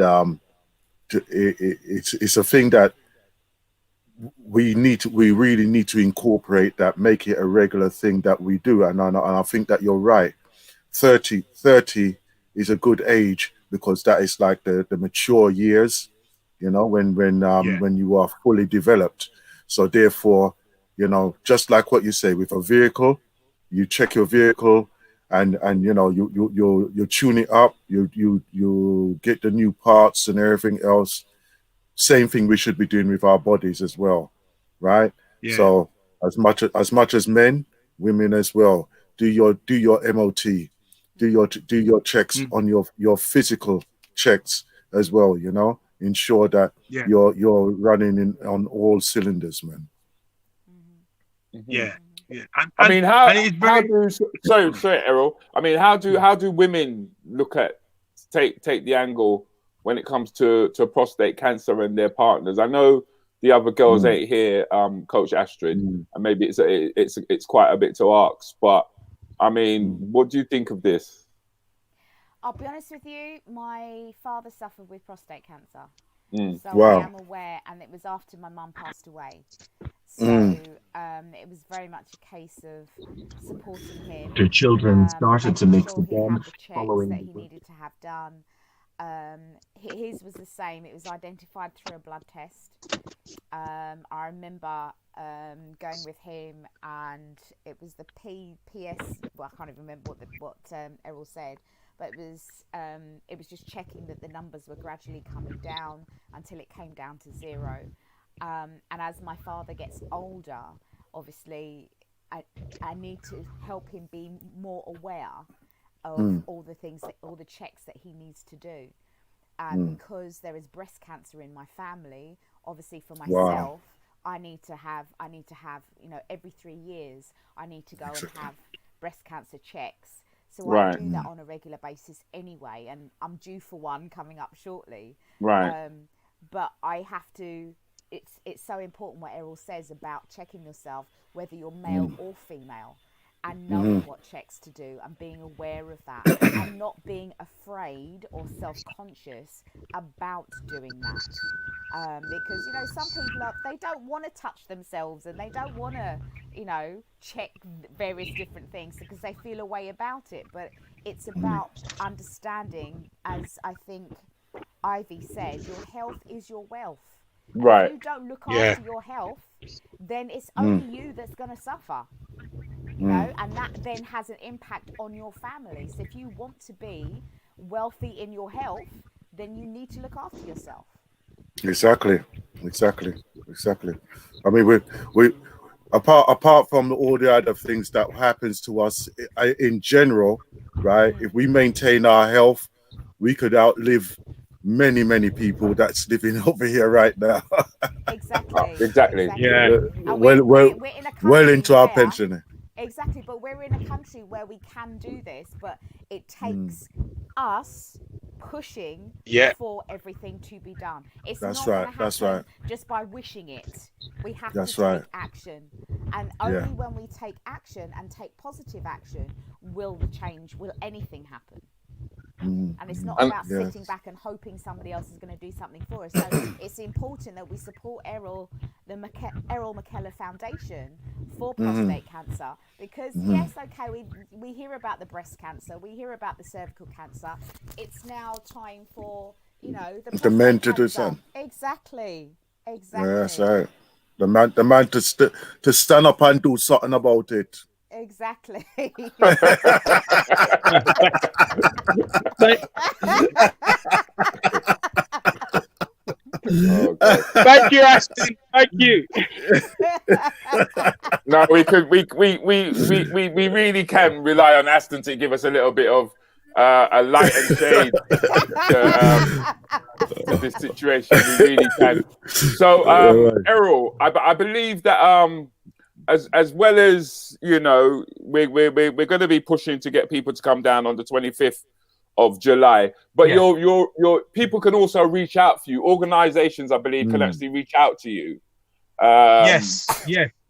it's a thing that we really need to incorporate, that make it a regular thing that we do. And I think that you're right. 30 is a good age, because that is like the mature years, you know, when you are fully developed. So therefore, you know, just like what you say with a vehicle, you check your vehicle and you know, you tune it up, you get the new parts and everything else. Same thing we should be doing with our bodies as well, right? Yeah. So as much as men, women as well, do your MOT, do your checks on your physical checks as well, you know, ensure that you're running on all cylinders, man. Yeah. Yeah. I mean, sorry, Errol. I mean, how do women take the angle when it comes to prostate cancer and their partners? I know the other girls ain't here, Coach Astrid, and maybe it's quite a bit to ask, but I mean, what do you think of this? I'll be honest with you, my father suffered with prostate cancer. So Wow. I am aware, and it was after my mum passed away. So it was very much a case of supporting him. The children started to mix sure again he had the checks following that he needed to have done. His was the same. It was identified through a blood test. I remember going with him, and it was the PS. Well, I can't even remember what Errol said, but it was just checking that the numbers were gradually coming down until it came down to 0. And as my father gets older, obviously, I need to help him be more aware of all the things, all the checks that he needs to do. And because there is breast cancer in my family, obviously for myself, I need to have, you know, every 3 years, I need to go and have breast cancer checks. So I do that on a regular basis anyway, and I'm due for one coming up shortly. Right. But I have to. It's so important what Errol says about checking yourself, whether you're male or female, and knowing what checks to do and being aware of that, and not being afraid or self-conscious about doing that. Because, you know, some people they don't want to touch themselves, and they don't want to, you know, check various different things because they feel a way about it. But it's about understanding, as I think Ivy said, your health is your wealth. Right. If you don't look after your health, then it's only you that's going to suffer. You know, and that then has an impact on your family. So if you want to be wealthy in your health, then you need to look after yourself. Exactly. I mean, we apart from all the other things that happens to us in general, right? If we maintain our health, we could outlive many people that's living over here right now. Exactly. Yeah. Well into our pension. Exactly, but we're in a country where we can do this, but it takes us pushing for everything to be done. It's not going to happen just by wishing it. We have to take action, and only when we take action and take positive action will anything happen. And it's not about sitting back and hoping somebody else is going to do something for us. So it's important that we support Errol Mckellar Foundation for prostate cancer, because yes, okay, we hear about the breast cancer, we hear about the cervical cancer. It's now time for, you know, the men to do something. Exactly. Yeah, that's right. The man to stand up and do something about it. Exactly. Thank you, Aston. Thank you. No, we really can rely on Aston to give us a little bit of a light and shade to this situation. We really can. So, Errol, I believe that as well as, you know, we're going to be pushing to get people to come down on the 25th of July. But Yeah. your people can also reach out for you. Organizations, I believe, can actually reach out to you. Yes.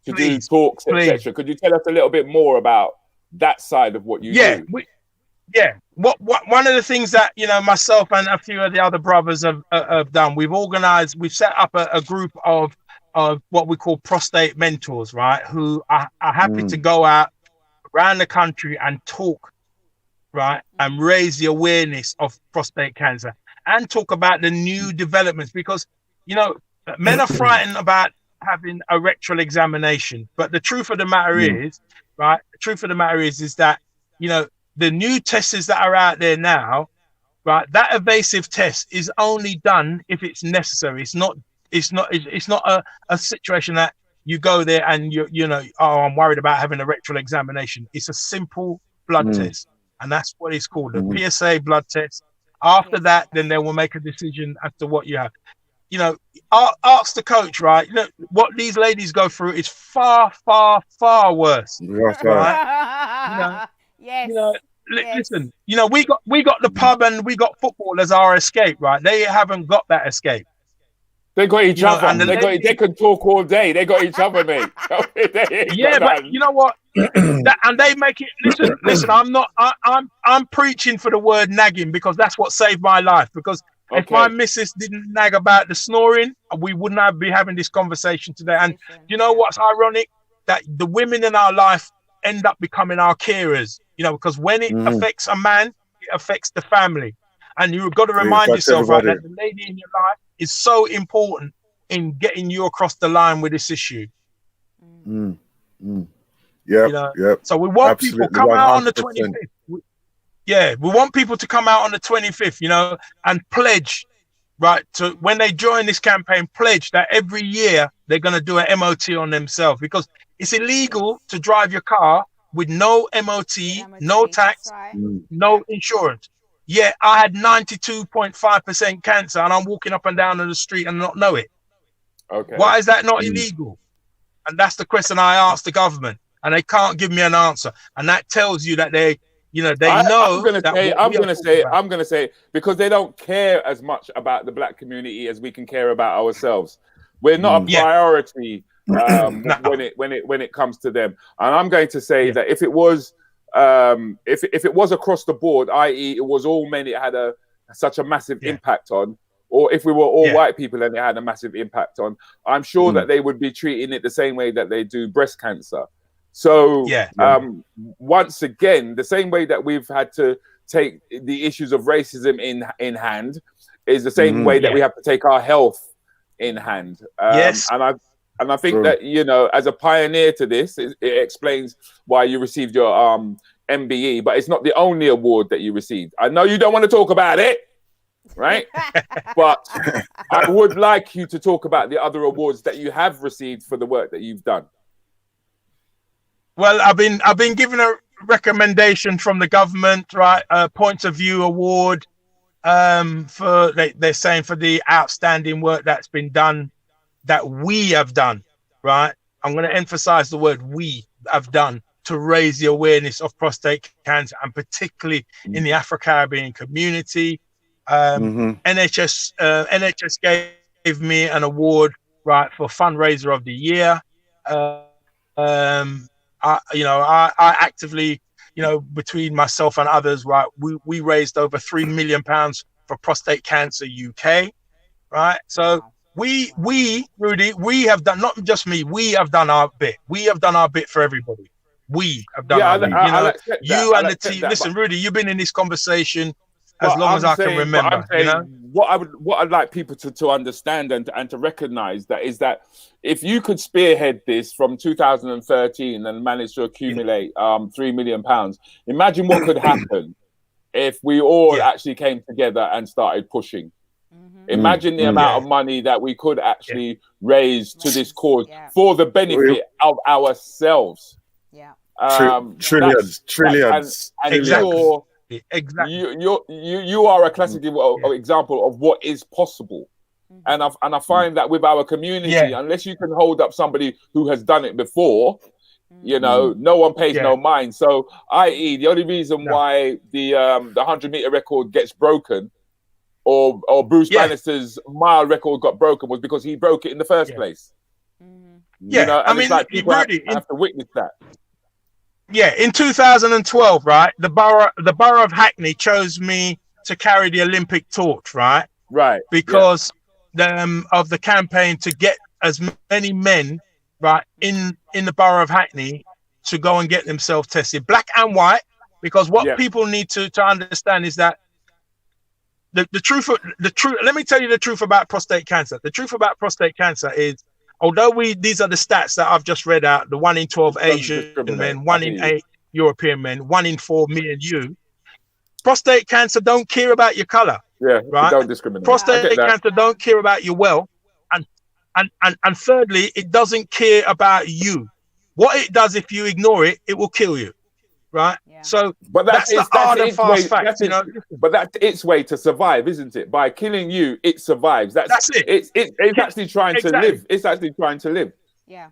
To Please, do talks, please. etc. Could you tell us a little bit more about that side of what you do? What one of the things that myself and a few of the other brothers have done, we've set up a group of what we call prostate mentors, right, who are happy to go out around the country and talk, right, and raise the awareness of prostate cancer and talk about the new developments, because men are frightened about having a rectal examination, but the truth of the matter is, right, is that the new tests that are out there now, right, that evasive test is only done if it's necessary. It's not a situation that you go there and I'm worried about having a rectal examination. It's a simple blood test, and that's what it's called, a PSA blood test. After that, then they will make a decision as to what you have. Ask the coach, right? What these ladies go through is far, far, far worse. Right? Yes. Listen, we got the pub and we got football as our escape, right? They haven't got that escape. They got each other. And they can talk all day. They got each other, mate. But you know what? And they make it. Listen. I'm preaching for the word nagging, because that's what saved my life. Because if my missus didn't nag about the snoring, we wouldn't be having this conversation today. And you know what's ironic? That the women in our life end up becoming our carers. Because when it affects a man, it affects the family. And you've got to remind yourself, right, that the lady in your life is so important in getting you across the line with this issue. So we want people to come out on the 25th. We want people to come out on the 25th, and pledge, right, to when they join this campaign, pledge that every year they're going to do an MOT on themselves, because it's illegal to drive your car with no MOT, no tax, no insurance. Yeah, I had 92.5% cancer, and I'm walking up and down on the street and not know it. Okay. Why is that not illegal? And that's the question I asked the government, and they can't give me an answer. And that tells you that they know. I'm going to say because they don't care as much about the black community as we can care about ourselves. We're not a priority when it comes to them. And I'm going to say that if it was if it was across the board, i.e. it was all men it had such a massive impact on, or if we were all white people and it had a massive impact on, I'm sure that they would be treating it the same way that they do breast cancer. So once again, the same way that we've had to take the issues of racism in hand is the same way that we have to take our health in hand. And I think that, as a pioneer to this, it explains why you received your MBE, but it's not the only award that you received. I know you don't want to talk about it, right? But I would like you to talk about the other awards that you have received for the work that you've done. Well, I've been given a recommendation from the government, right? A Points of View award for they're saying for the outstanding work that's been done, that we have done, right? I'm going to emphasize the word we have done to raise the awareness of prostate cancer, and particularly in the Afro-Caribbean community. NHS gave me an award, right, for fundraiser of the year. I actively, between myself and others, right, we raised over £3 million for Prostate Cancer UK, right? So we, Rudi, we have done, not just me, we have done our bit. We have done our bit for everybody. We have done our bit. You and the team. Listen, Rudi, you've been in this conversation as long as I can remember. What I'd like people to understand and to recognize that is that if you could spearhead this from 2013 and manage to accumulate £3 million, imagine what could happen if we all actually came together and started pushing. Imagine the amount of money that we could actually raise to this cause for the benefit of ourselves. Trillions. Exactly. You are a classic example of what is possible, and I find that with our community, unless you can hold up somebody who has done it before, You know, no one pays no mind. So, i.e., the only reason why the 100-meter record gets broken, or Bruce Bannister's mile record got broken, was because he broke it in the first place. Yeah, you know, and I mean, it's like people really, have to witness that. Yeah, in 2012, right, the borough of Hackney chose me to carry the Olympic torch, right? Right. Because of the campaign to get as many men, right, in the borough of Hackney to go and get themselves tested, black and white. Because what people need to understand is that the truth. Let me tell you the truth about prostate cancer. The truth about prostate cancer is, although these are the stats that I've just read out, the 1 in 12 Asian men, 1 in 8 European men, 1 in 4 me and you, prostate cancer don't care about your color. Yeah, right? Don't discriminate. Prostate cancer don't care about your wealth. And thirdly, it doesn't care about you. What it does, if you ignore it, it will kill you. Right? Yeah. So but that's the hard and fast fact, you know. But that's its way to survive, isn't it? By killing you, it survives. That's it. It's actually trying to live. It's actually trying to live. Yeah.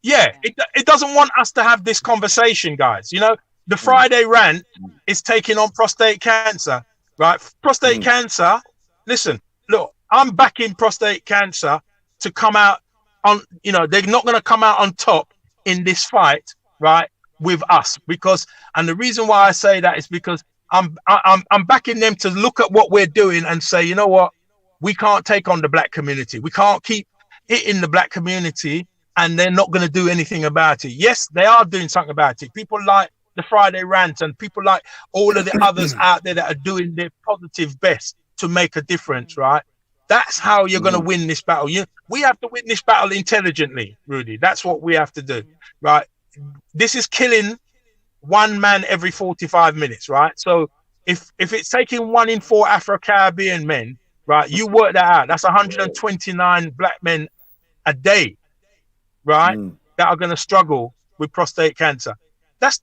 It doesn't want us to have this conversation, guys. You know, the Friday rant is taking on prostate cancer, right? Prostate cancer. Listen, look, I'm backing prostate cancer to come out on. You know, they're not going to come out on top in this fight, right? With us, because, and the reason why I say that is because I'm backing them to look at what we're doing and say, you know what, we can't take on the black community. We can't keep hitting the black community and they're not going to do anything about it. Yes, they are doing something about it. People like the Friday rant and people like all of the others out there that are doing their positive best to make a difference, right? That's how you're going to win this battle. We have to win this battle intelligently, Rudy. That's what we have to do, right? This is killing one man every 45 minutes, right? So if it's taking 1 in 4 Afro-Caribbean men, right, you work that out. That's 129 black men a day, right, that are going to struggle with prostate cancer.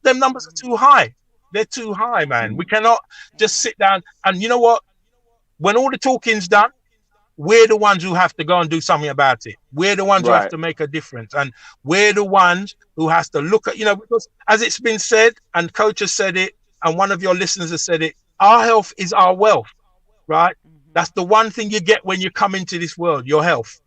Them numbers are too high. They're too high, man. We cannot just sit down. And you know what? When all the talking's done, we're the ones who have to go and do something about it. We're the ones who have to make a difference. And we're the ones who has to look at, you know, because as it's been said, and Coach has said it, and one of your listeners has said it, our health is our wealth, right? That's the one thing you get when you come into this world. Your health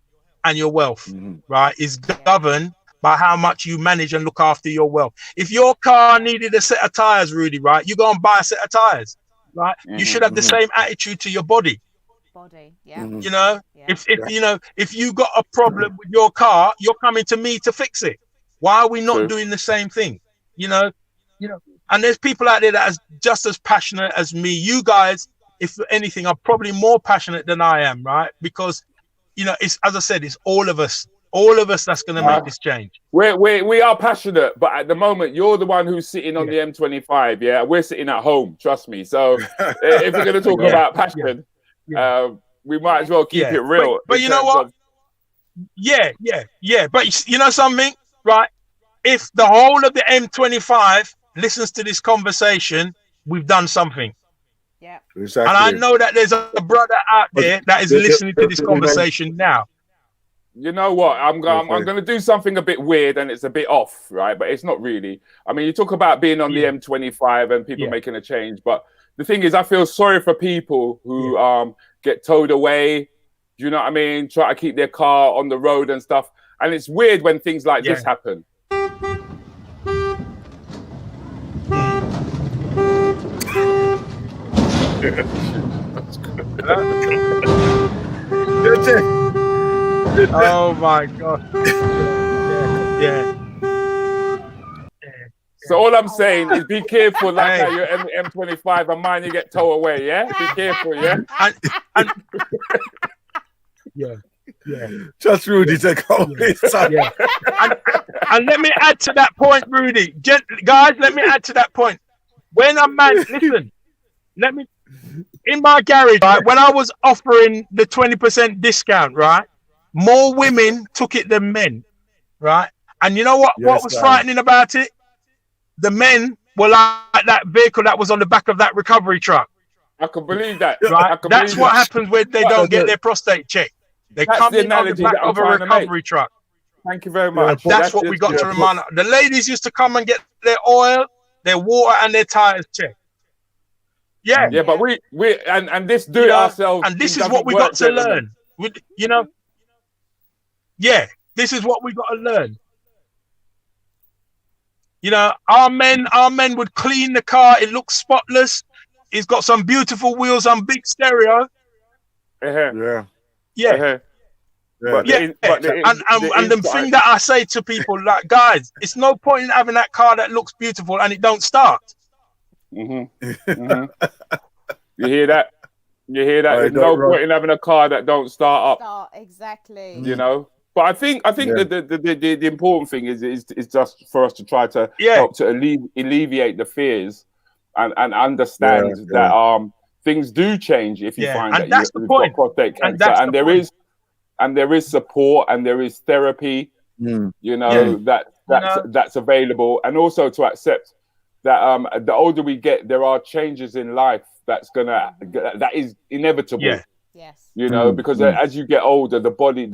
and your wealth, right, is governed by how much you manage and look after your wealth. If your car needed a set of tires, Rudy, right, you go and buy a set of tires, right? You should have the same attitude to your body. You know, if you got a problem with your car, you're coming to me to fix it. Why are we not doing the same thing? You know, and there's people out there that are just as passionate as me. You guys, if anything, are probably more passionate than I am, right? Because, you know, it's, as I said, it's all of us that's going to make this change. We are passionate, but at the moment, you're the one who's sitting on the M25. Yeah, we're sitting at home. Trust me. So if we're going to talk about passion. We might as well keep it real. But you know what? But you know something, right? If the whole of the M25 listens to this conversation, we've done something. Yeah. Exactly. And I know that there's a brother out there that is listening to this conversation now. You know what? I'm going to do something a bit weird and it's a bit off, right? But it's not really. I mean, you talk about being on the M25 and people making a change, but the thing is, I feel sorry for people who get towed away. Do you know what I mean? Try to keep their car on the road and stuff. And it's weird when things like this happen. Oh my God. So all I'm saying is be careful, like how you're M25 and mine you get towed away, yeah? Be careful, yeah? Just Rudy to go. And let me add to that point, Rudy. Guys, let me add to that point. When a man, listen, in my garage, right, when I was offering the 20% discount, right, more women took it than men, right? And you know what was frightening about it? The men were like that vehicle that was on the back of that recovery truck. I can believe that. Right? That's what happens when they don't get their prostate checked. They come in on the back of a recovery truck. Thank you very much. That's what we got to remind. The ladies used to come and get their oil, their water, and their tires checked. Yeah, yeah, but we and this do it ourselves. And this is what we got to learn. Yeah, this is what we got to learn. Our men would clean the car. It looks spotless. It's got some beautiful wheels on big stereo. Yeah. And the thing that I say to people, like, guys, it's no point in having that car that looks beautiful and it don't start. Mm-hmm. You hear that? There's no point in having a car that don't start up. Exactly. But I think the important thing is just for us to try to help to alleviate the fears and understand that things do change if you find that you've got prostate cancer, and there is support and there is therapy, that's available, and also to accept that the older we get, there are changes in life that is inevitable. Yes. Because as you get older, the body,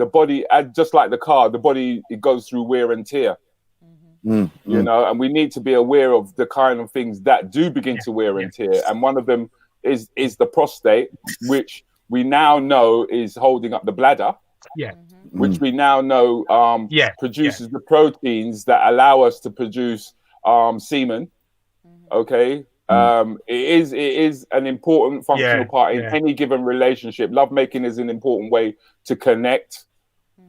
just like the car, the body, it goes through wear and tear. And we need to be aware of the kind of things that do begin to wear and tear. And one of them is the prostate, which we now know is holding up the bladder. Which we now know produces the proteins that allow us to produce semen. Okay. It is an important functional part in any given relationship. Lovemaking is an important way to connect.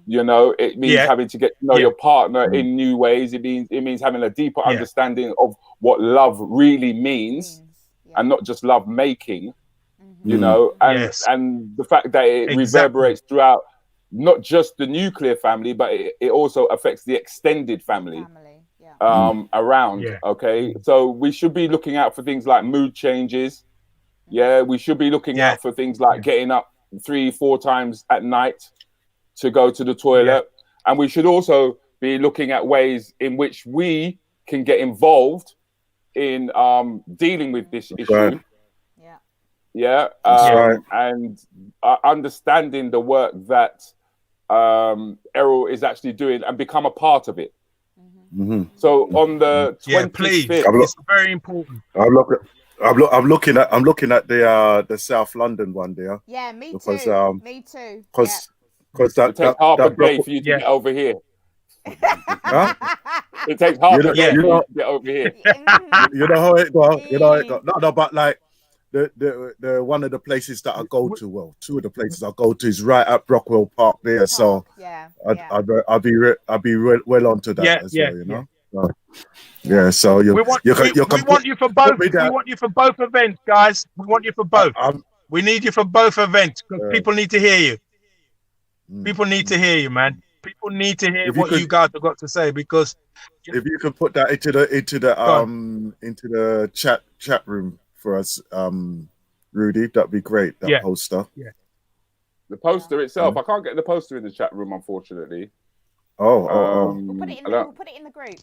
It means having to get to know your partner in new ways. It means having a deeper understanding of what love really means, and not just love making. And the fact that it reverberates throughout not just the nuclear family, but it also affects the extended family. Around. Okay, so we should be looking out for things like mood changes. We should be looking out for things like getting up 3-4 times at night to go to the toilet, and we should also be looking at ways in which we can get involved in dealing with this issue. And understanding the work that Errol is actually doing and become a part of it. So on the 25th, it's very important. I'm looking at the South London one there. Yeah, me because, too. Me too. Because that takes half a day for you to get over here. It takes half a day to get over here. You know how it goes. No, but like the one of the places that I go to, well, two of the places I go to is right at Brockwell Park there. So I'll be well onto that as well. So we want you for both. We want you for both events, guys. We want you for both. We need you for both events because people need to hear you. People need to hear you, man. People need to hear what you guys have got to say, because if you can put that into the chat room for us, Rudy, that'd be great. That poster. The poster itself, I can't get the poster in the chat room, unfortunately. We'll put it in the group.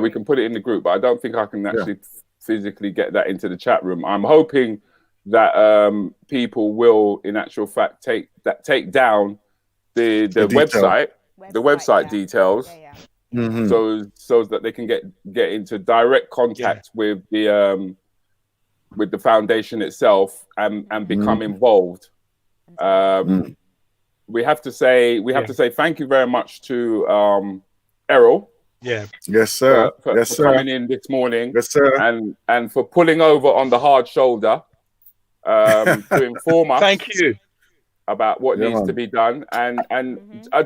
We can put it in the group, but I don't think I can actually physically get that into the chat room. I'm hoping that people will, in actual fact, take down the website details, so that they can get into direct contact with the foundation itself and become involved. We have to say thank you very much to Errol. Yes, sir. For coming in this morning. Yes, sir. And for pulling over on the hard shoulder to inform us. Thank you. About what needs to be done, and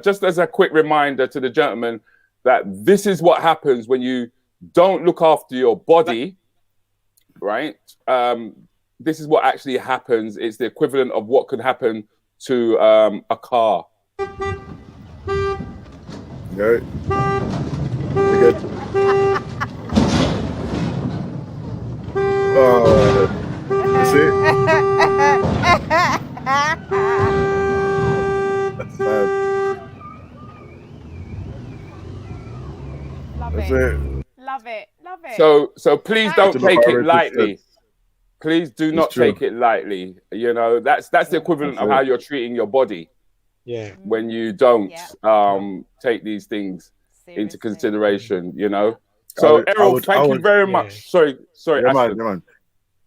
just as a quick reminder to the gentleman that this is what happens when you don't look after your body, right? This is what actually happens. It's the equivalent of what could happen to a car. Good. Good. That's it. That's it. Love it. So please don't take it lightly. Please do not take it lightly. That's the equivalent of how you're treating your body. when you don't take these things into consideration, you know. So Errol, thank you very much. Sorry, Astrid.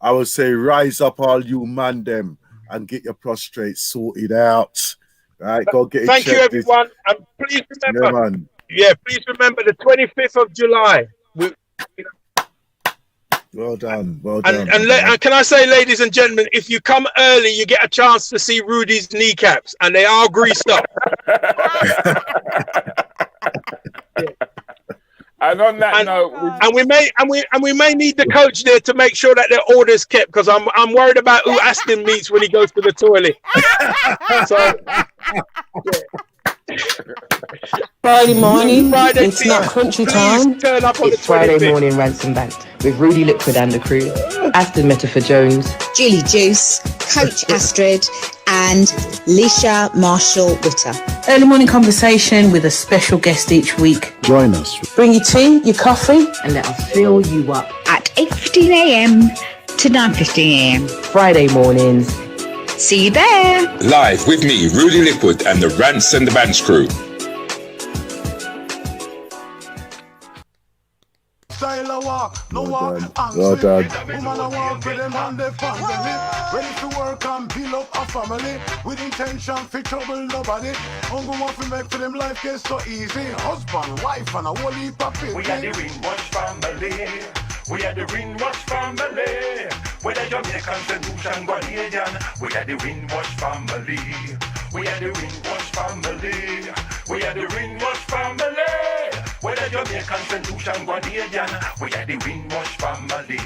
I would say rise up, all you man them, and get your prostate sorted out. Right, go get it. Thank you, everyone, and please remember. Please remember the 25th of July. Well done. And can I say, ladies and gentlemen, if you come early, you get a chance to see Rudy's kneecaps, and they are greased up. And on that note, we may need the coach there to make sure that their order's kept, because I'm worried about who Aston meets when he goes to the toilet. Friday morning, it's not crunchy time. Turn up on Friday morning Rants and Bants with Rudi Lickwood and the crew, Aston Matapha Jones, Julie Juice, Coach Astrid, and Lescha Marshall-Witter. Early morning conversation with a special guest each week. Join us. Bring your tea, your coffee, and let us fill you up. At 8:15 a.m. to 9:15 a.m. Friday mornings. See you there. Live with me, Rudi Lickwood, and the Rants and the Bants crew. Style of walk, no walk, well done. woman a walk with them and their family. Ready to work and build up a family. With intention for trouble nobody. Uncle want to make for them life get so easy. Husband, wife and a whole heap of people. We are the Ringwash family. We are the Ringwash family. Whether Jamaican, St. Lucian, Guardian. We are the Ringwash family. We are the Ringwash family. We are the Ringwash family. Whether Jamaican, St. Lucian, Guardian. We are the Ringwash family.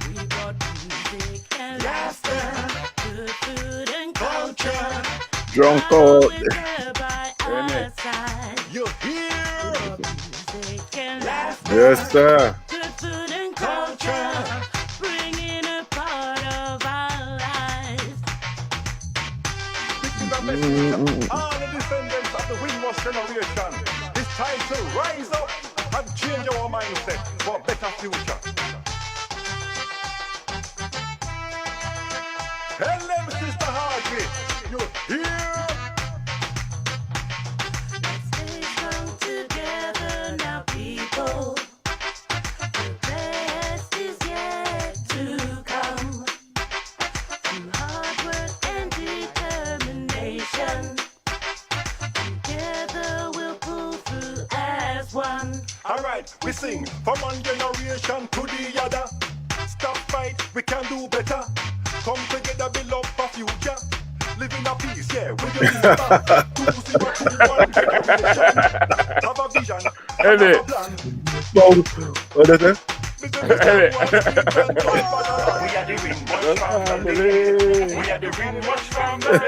We got music and laughter, good food and culture. Drunk out. You hear? Music and laughter. Yes, sir. Good food and culture. Bringing a part of our lives. All the descendants of the Windwash generation, it's time to rise up and change our mindset for a better future. Tell them, Sister Harvey, you hear? Let's stay strong together now, people. The best is yet to come. Through hard work and determination, together we'll pull through as one. Alright, we sing from one generation to the other. Stop fight, we can do better. Come together, build up a future. Live in a peace, yeah, with your neighbor. 2 0 2 1 generation. Have a vision, have a plan. What is it? We are the Ringwash family. We are the Ringwash family.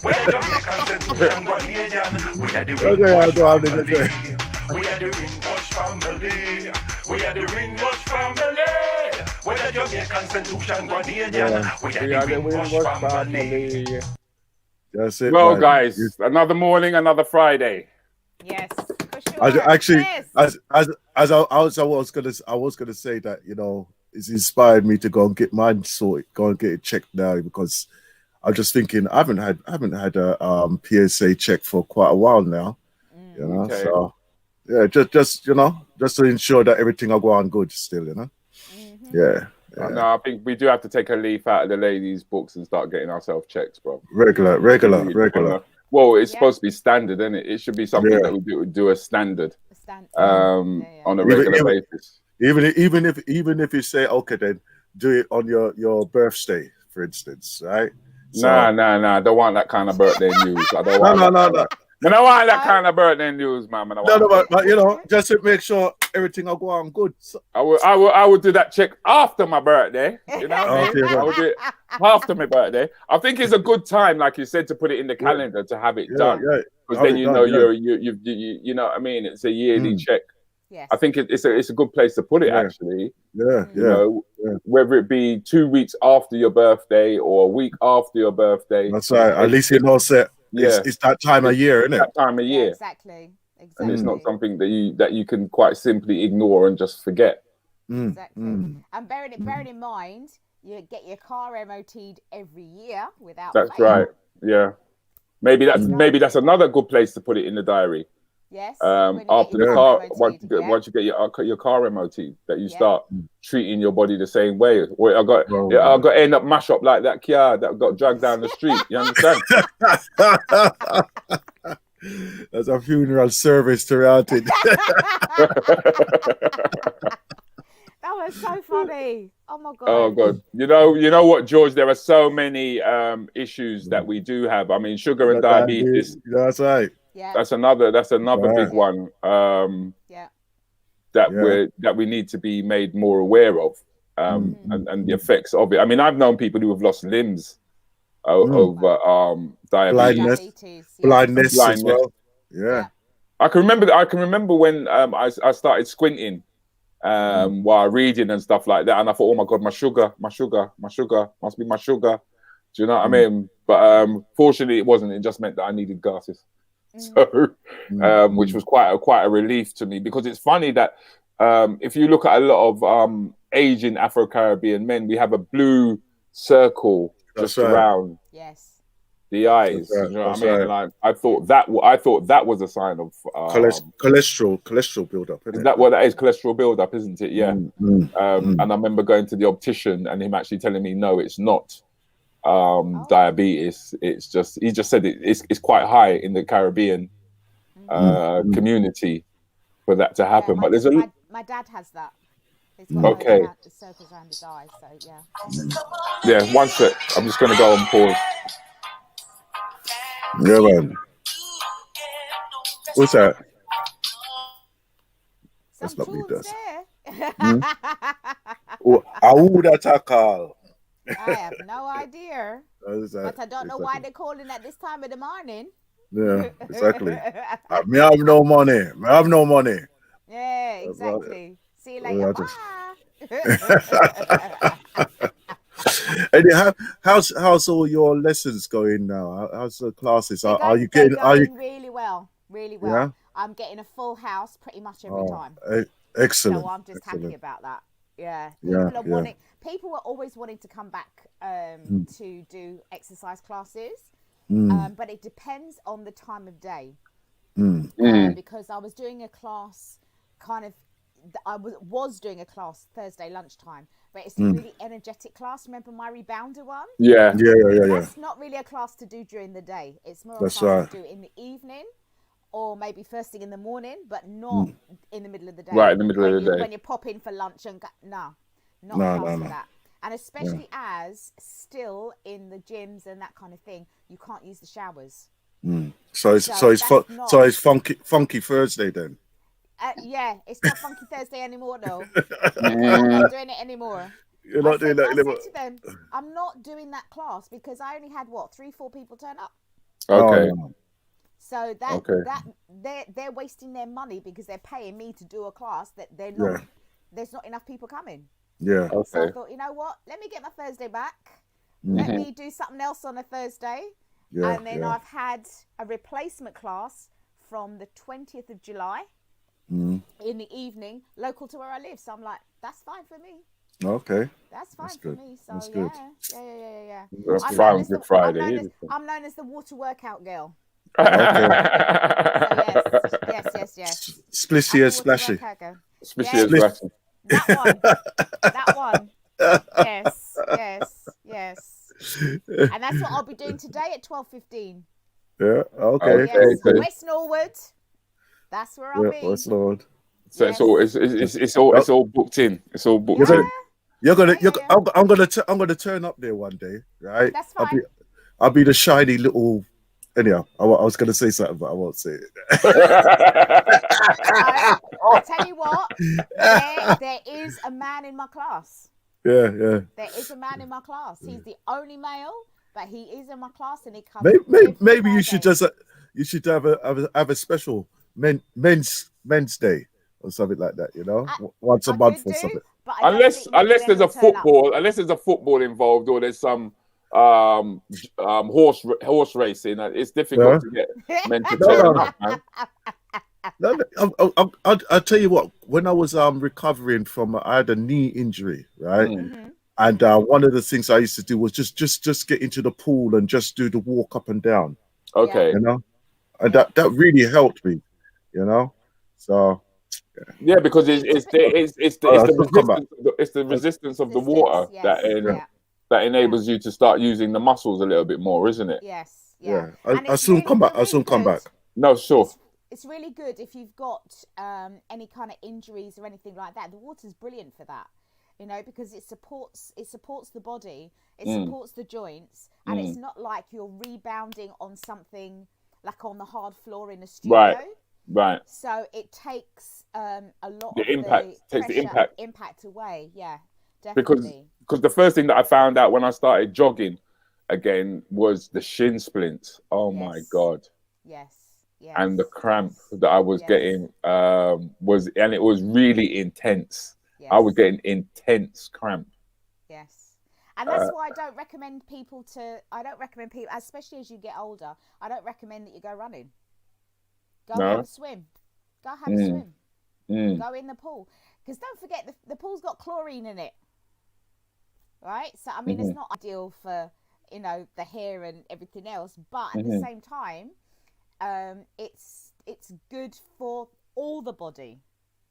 We are the Jamaican, St. Lucian, Guardian. We are the Ringwash family. We are the Ringwash family. We are the Ringwash family. We are the Jamaican, St. Lucian, Guardian. We are the Ringwash family. That's it. Well, man. guys, another morning, another Friday. Yes. Actually, as I was gonna say that, you know, it's inspired me to go and get mine sorted, go and get it checked now, because I'm just thinking I haven't had a PSA check for quite a while now, you know. Okay. So yeah, just you know, just to ensure that everything will go on good still, you know. Yeah. No, I think we do have to take a leaf out of the ladies' books and start getting ourselves checks, bro. Regular. Well, it's supposed to be standard, isn't it? It should be something that we do a standard, on a regular basis. Even if you say, okay, then do it on your birthday, for instance, right? So, Nah. I don't want that kind of birthday news. I don't want I don't want that kind of birthday news, man. But you know, just to make sure everything will go on good. So, I would do that check after my birthday. You know what I mean? I would do it after my birthday. I think it's a good time, like you said, to put it in the calendar to have it done. Because then you know you know what I mean. It's a yearly check. Yes. I think it's a good place to put it actually. You know, whether it be 2 weeks after your birthday or a week after your birthday. That's right. At least you know, it's that time of year, isn't it? That time of year. Exactly. And it's not something that you can quite simply ignore and just forget. Exactly. And bearing in mind, you get your car MOT'd every year without. That's right. Yeah. Maybe that's another good place to put it in the diary. Yes. After the car, once you get your car MOT, that you start treating your body the same way. Or I got to end up mash up like that Kia that got dragged down the street. You understand? That's a funeral service throughout it. That was so funny. Oh my god. Oh god. You know what, George? There are so many issues that we do have. I mean, sugar and diabetes. That's right. Yeah. That's another big one. That we need to be made more aware of, and the effects of it. I mean, I've known people who have lost limbs over diabetes, blindness as well. Yeah. I can remember when I started squinting while reading and stuff like that, and I thought, oh my god, my sugar must be my sugar. Do you know what I mean? But fortunately, it wasn't. It just meant that I needed glasses. So, which was quite a relief to me, because it's funny that if you look at a lot of Asian Afro-Caribbean men, we have a blue circle just around the eyes. You know what I mean? Like, I thought that was a sign of cholesterol buildup. Is that what that is? Cholesterol buildup, isn't it? Yeah. And I remember going to the optician and him actually telling me, no, it's not diabetes. It's just, he just said it's quite high in the Caribbean community for that to happen. But there's my dad has that. He's got the circles around his eyes. So yeah, one sec. I'm just going to go on pause. Yeah, man. What's that? That's not me, does. How that I call? I have no idea. But I don't know why they're calling at this time of the morning. Yeah, exactly. Me have no money. Yeah, exactly. See you later. And how's all your lessons going now? How's the classes? Are you really well? Yeah? I'm getting a full house pretty much every time. Excellent. So I'm just happy about that. Yeah. People were always wanting to come back to do exercise classes, but it depends on the time of day. Because I was doing a class I was doing a class Thursday lunchtime, but it's a really energetic class. Remember my rebounder one? Yeah. That's not really a class to do during the day. It's more a class to do in the evening, or maybe first thing in the morning, but not in the middle of the day. Right, in the middle of the day. When you pop in for lunch and not a class for that. And especially as still in the gyms and that kind of thing, you can't use the showers. So it's funky Thursday then. Yeah, it's not Funky Thursday anymore, though. I'm not doing it anymore. You're not doing that anymore. I said to them, I'm not doing that class because I only had 3-4 people turn up. Okay. So they're wasting their money because they're paying me to do a class that they're not. There's not enough people coming. Yeah. Okay. So I thought, you know what? Let me get my Thursday back. Let me do something else on a Thursday. Yeah, and then I've had a replacement class from the 20th of July. In the evening, local to where I live. So I'm like, that's fine for me. Okay. That's fine for me. So that's good. Yeah. That's fine. Good Friday. I'm known as the water workout girl. Okay. Yes. Splishy and splashy. Splishy and splashy. That one. Yes. And that's what I'll be doing today at 12:15. Yeah. Okay. Yes. West Norwood. That's where I'll be. West Norwood. So it's all booked in. It's all booked in. I'm gonna turn up there one day, right? That's fine. I'll be the shiny little. Anyhow, I was gonna say something, but I won't say it. I'll tell you what. There is a man in my class. Yeah. There is a man in my class. He's the only male, but he is in my class, and he comes. Maybe you should have a special men's day or something like that. You know, once a month or something. Unless there's a football involved, or there's some horse racing, it's difficult to get men to turn up, man. I'll tell you what. When I was recovering from, I had a knee injury, right? And one of the things I used to do was just get into the pool and just do the walk up and down. Okay. You know, and that really helped me. You know, so. Yeah, because it's the resistance of the water that enables you to start using the muscles a little bit more, isn't it? Yes. Yeah. I'll soon come back. I'll soon come back. No, sure. It's really good if you've got any kind of injuries or anything like that. The water's brilliant for that, you know, because it supports the body, it supports the joints, and it's not like you're rebounding on something like on the hard floor in a studio. Right. So it takes a lot the of impact the impact away. Yeah, definitely. Because the first thing that I found out when I started jogging again was the shin splints. Oh my God. Yes. And the cramp that I was getting was really intense. Yes. I was getting intense cramp. Yes. And that's why I don't recommend people, especially as you get older, I don't recommend that you go running. Go have a swim. Go have a swim. Go in the pool. Because don't forget, the pool's got chlorine in it. Right? So, I mean, it's not ideal for, you know, the hair and everything else. But at the same time, it's good for all the body.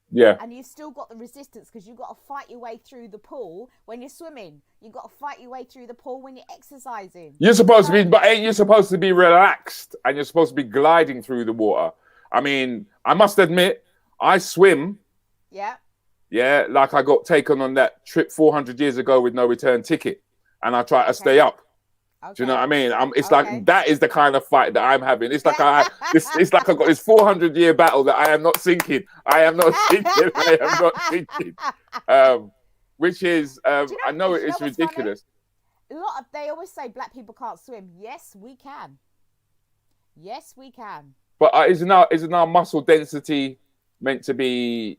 Yeah. And you've still got the resistance because you've got to fight your way through the pool when you're swimming. You've got to fight your way through the pool when you're exercising. You're supposed to be, but ain't you supposed to be relaxed and you're supposed to be gliding through the water? I mean, I must admit, I swim. Yeah. Yeah, like I got taken on that trip 400 years ago with no return ticket, and I try to stay up. Okay. Do you know what I mean? It's like that is the kind of fight that I'm having. It's like it's like I've got this 400-year battle that I am not sinking. I am not sinking. I am not sinking. Which is, I know it's ridiculous. Funny? They always say black people can't swim. Yes, we can. Yes, we can. But isn't our muscle density meant to be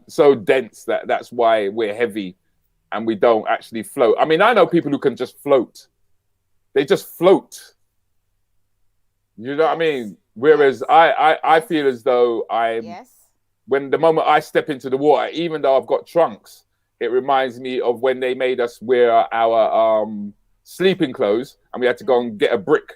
so dense that's why we're heavy and we don't actually float? I mean, I know people who can just float. They just float. You know what I mean? Whereas I feel as though when the moment I step into the water, even though I've got trunks, it reminds me of when they made us wear our sleeping clothes and we had to go and get a brick.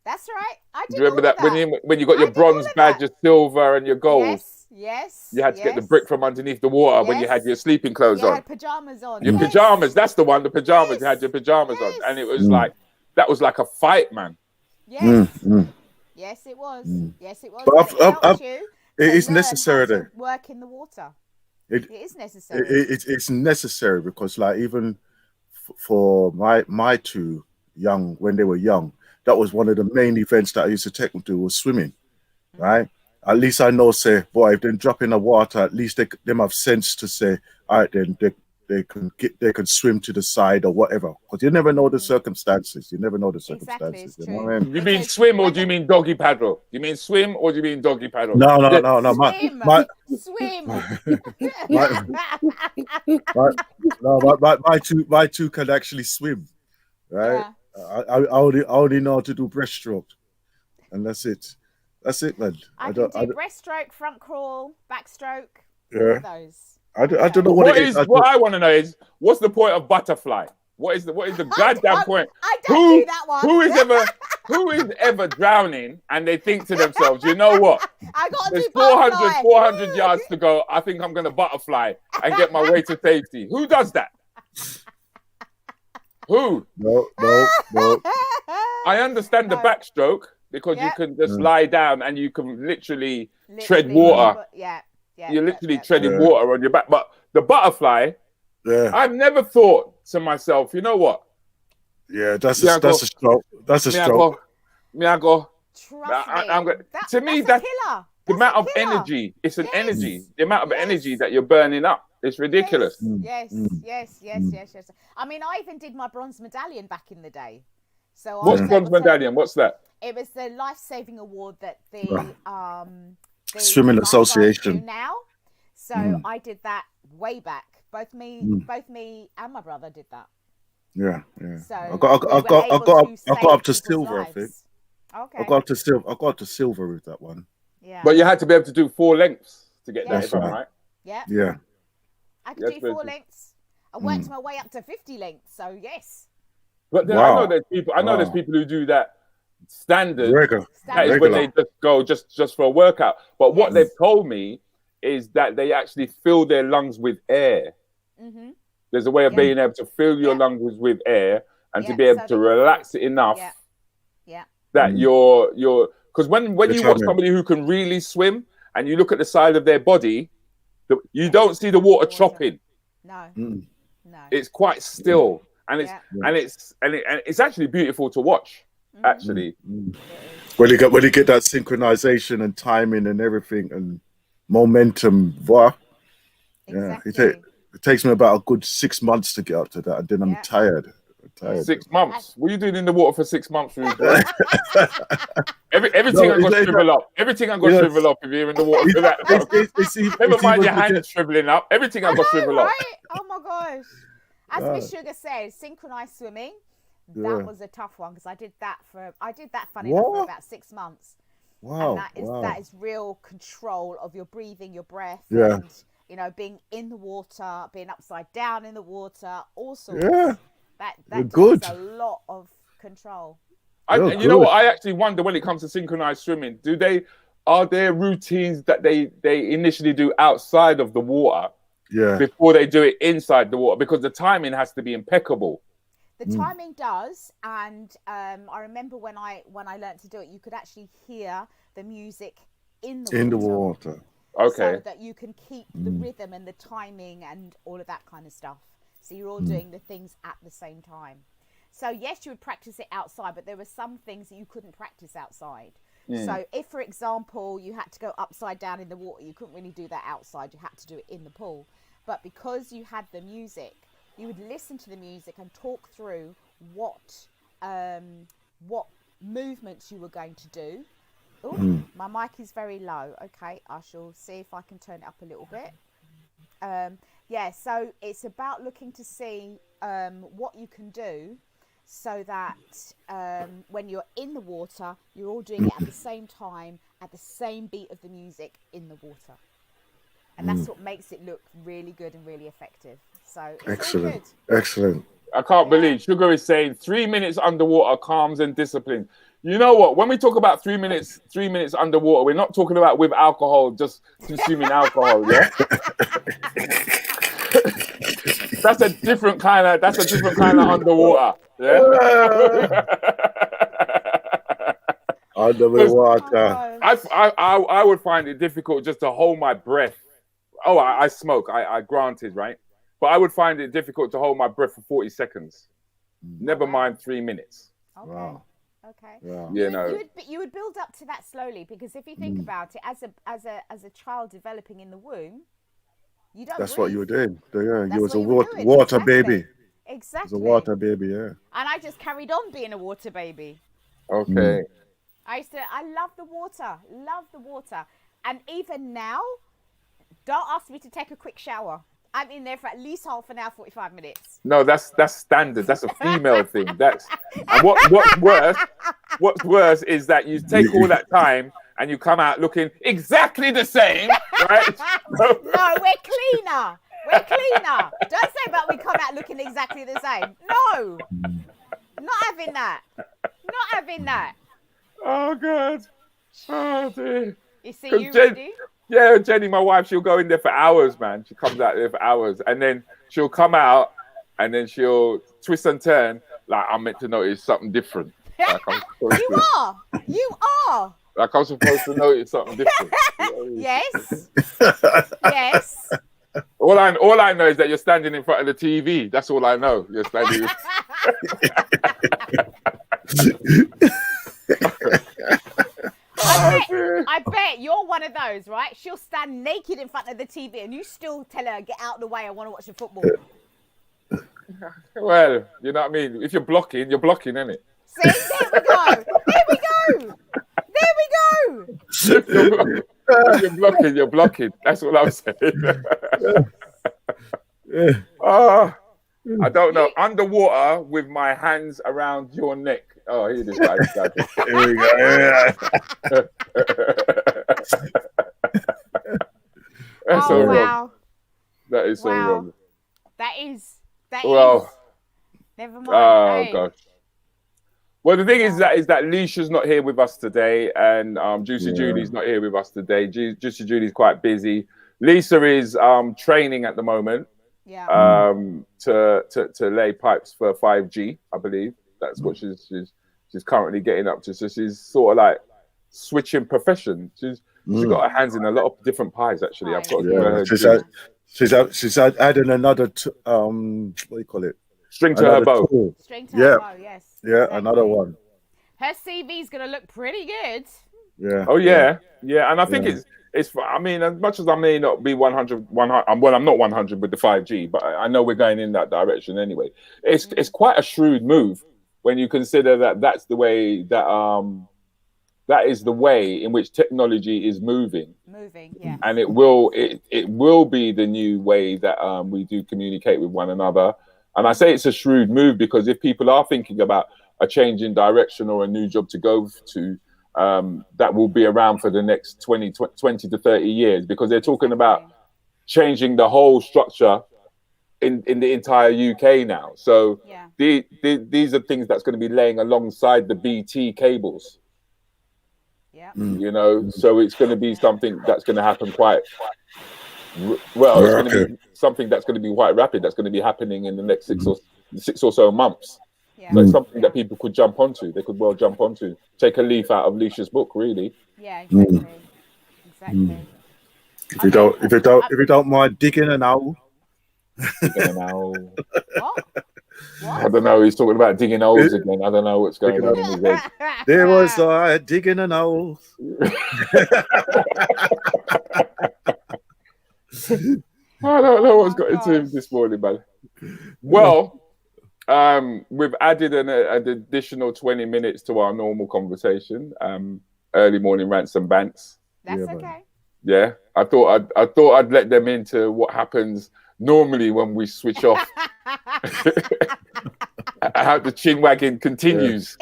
That's right. I do. You remember that when you got your bronze badge, your silver, and your gold? Yes. You had to get the brick from underneath the water when you had your sleeping clothes on. You had pajamas on. Your pajamas. That's the one. The pajamas. You had your pajamas on, and it was like that was like a fight, man. Yes. Yes, it was. Yes, it was. But it is necessary to work in the water. It is necessary. It's necessary because, like, even for my two young when they were young. That was one of the main events that I used to take them to was swimming, right? At least I know, say, boy, if they drop in the water, at least they have sense to say, all right, then they can swim to the side or whatever. Because you never know the circumstances. You never know the circumstances. Exactly, you know what I mean? You mean swim or do you mean doggy paddle? You mean swim or do you mean doggy paddle? No. My two can actually swim, right? Yeah. I only know how to do breaststroke, and that's it. That's it, man. I can do breaststroke, front crawl, backstroke. Yeah. Those. I don't know what it is. What I want to know is what's the point of butterfly? What is the goddamn point? I don't do that one. Who is ever drowning and they think to themselves, you know what? There's 400 yards to go. I think I'm going to butterfly and get my way to safety. Who does that? Who? No. I understand the backstroke because you can just lie down and you can literally tread water. You're literally treading water on your back. But the butterfly, I've never thought to myself, you know what? Yeah, that's a stroke. That's a stroke. Me, I go. Trust me. To me, that's the amount of energy. It's an energy. The amount of energy that you're burning up. It's ridiculous. Yes. I mean, I even did my bronze medallion back in the day. So what's bronze medallion? What's that? It was the life-saving award that the Swimming Association do now. So I did that way back. Both me and my brother did that. Yeah. So I got up to silver, I think. Okay. I got up to silver with that one. Yeah. But you had to be able to do 4 lengths to get that, if I'm right. Yeah. I could do 4 lengths. I worked my way up to 50 lengths. So yes. But then I know there's people. There's people who do that standard, Regular. that is when they just go just for a workout. But what they've told me is that they actually fill their lungs with air. Mm-hmm. There's a way of being able to fill your lungs with air and to be able to relax it enough that you're because when you watch somebody who can really swim and you look at the side of their body, you don't see the water chopping. No. No. It's quite still, and it's actually beautiful to watch. Actually, when you get that synchronization and timing and everything and momentum, it takes me about a good 6 months to get up to that, and then I'm tired. 6 months. What are you doing in the water for 6 months? Everything I got shrivel up. Everything I got shrivel up if you're in the water for that. Never mind your hands shriveling up. Everything I got shrivel up. Oh my gosh! As Miss Sugar says, synchronized swimming. That was a tough one because I did that funny enough for about 6 months. Wow! And that is real control of your breathing, your breath, and being in the water, being upside down in the water, all sorts. Yeah. That takes a lot of control. You know what? I actually wonder when it comes to synchronized swimming, are there routines that they initially do outside of the water before they do it inside the water? Because the timing has to be impeccable. The timing does, and I remember when I learned to do it, you could actually hear the music in the water. Okay. So that you can keep the rhythm and the timing and all of that kind of stuff. So you're all doing the things at the same time. So yes, you would practice it outside, but there were some things that you couldn't practice outside. So if, for example, you had to go upside down in the water, you couldn't really do that outside. You had to do it in the pool. But because you had the music, you would listen to the music and talk through what movements you were going to do. Oh, my mic is very low. Okay, I shall see if I can turn it up a little bit. So it's about looking to see what you can do so that when you're in the water, you're all doing it at the same time, at the same beat of the music in the water. And that's what makes it look really good and really effective. So it's all good. Excellent. I can't believe Sugar is saying 3 minutes underwater calms and discipline. You know what? When we talk about 3 minutes underwater, we're not talking about with alcohol, just consuming alcohol. Yeah, that's a different kind of underwater. Yeah, underwater. I would find it difficult just to hold my breath. Oh, I smoke. I granted, right? But I would find it difficult to hold my breath for 40 seconds. Never mind 3 minutes. Okay. Wow. Okay. Yeah. You would build up to that slowly, because if you think about it, as a child developing in the womb, you don't. That's breathe. what you were doing. Yeah, That's you was a what you were doing. water Exactly. baby. Exactly. It was a water baby. Yeah. And I just carried on being a water baby. Okay. I love the water, and even now, don't ask me to take a quick shower. I'm in there for at least half an hour, 45 minutes. No, that's standard. That's a female thing. And what's worse is that you take all that time and you come out looking exactly the same, right? No, we're cleaner. Don't say about we come out looking exactly the same. No, not having that. Oh God. Oh dear. You see, you ready? Yeah, Jenny, my wife, she'll go in there for hours, man. She comes out there for hours, and then she'll come out, and then she'll twist and turn like I'm meant to notice something different. Like You are. Like I'm supposed to notice something different. Yes. All I know is that you're standing in front of the TV. That's all I know. You're standing. I bet you're one of those, right? She'll stand naked in front of the TV and you still tell her, get out of the way, I want to watch the football. Well, you know what I mean? If you're blocking, innit? See, there we go. If you're blocking. That's what I'm saying. I don't know. Underwater with my hands around your neck. Oh, here this guy. Here we go. Yeah. That's so wrong. That is so wrong. That is. Well, Never mind. Oh gosh. Well, the thing is that Lescha's not here with us today, and Juicy Julie's not here with us today. Juicy Julie's quite busy. Lisa is training at the moment. To lay pipes for 5G, I believe. That's what she's currently getting up to. So she's sort of like switching profession. She's got her hands in a lot of different pies, actually. I've got to give her she's adding another what do you call it? String to her bow. String to her bow, yes. Yeah, another one. Her CV's gonna look pretty good. Yeah. Oh yeah. And I think it's. I mean, as much as I may not be 100, well, I'm not 100 with the 5G, but I know we're going in that direction anyway. It's quite a shrewd move when you consider that that's the way that is the way in which technology is moving. Yeah. And it will be the new way that we do communicate with one another. And I say it's a shrewd move because if people are thinking about a change in direction or a new job to go to, that will be around for the next 20 to 30 years, because they're talking about changing the whole structure in the entire UK now. So these are things that's going to be laying alongside the BT cables. You know, so it's going to be something that's going to happen quite well. It's going to be something that's going to be quite rapid. That's going to be happening in the next six or so months. So it's something that people could jump onto. They could well jump onto. Take a leaf out of Lescha's book, really. Yeah, exactly. Exactly. If you don't mind digging an owl. Digging an owl. What? I don't know. He's talking about digging holes again. I don't know what's going on in his head. There was I digging an owl. I don't know what's got into him this morning, man. Well, we've added an additional 20 minutes to our normal conversation. Early morning rants and bants. That's okay. Yeah, I thought I'd let them into what happens normally when we switch off. How the chin wagging continues.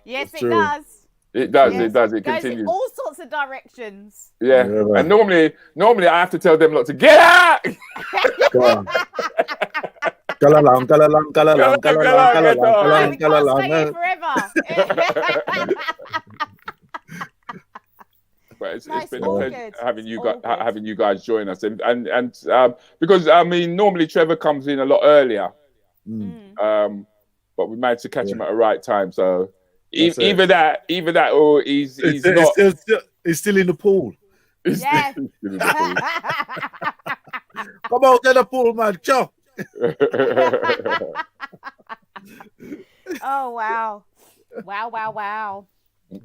Yes, it does. It does. Yes. It does. It Goes continues. in all sorts of directions. Yeah. And normally I have to tell them not to get out. Galalang, galalang, galalang, galalang, galalang, forever. But it's been a pleasure having you guys join us, and because I mean normally Trevor comes in a lot earlier, but we managed to catch him at the right time. So either that, or he's not. He's still in the pool. Yeah. Come on, get the pool, man. Jump. Oh wow.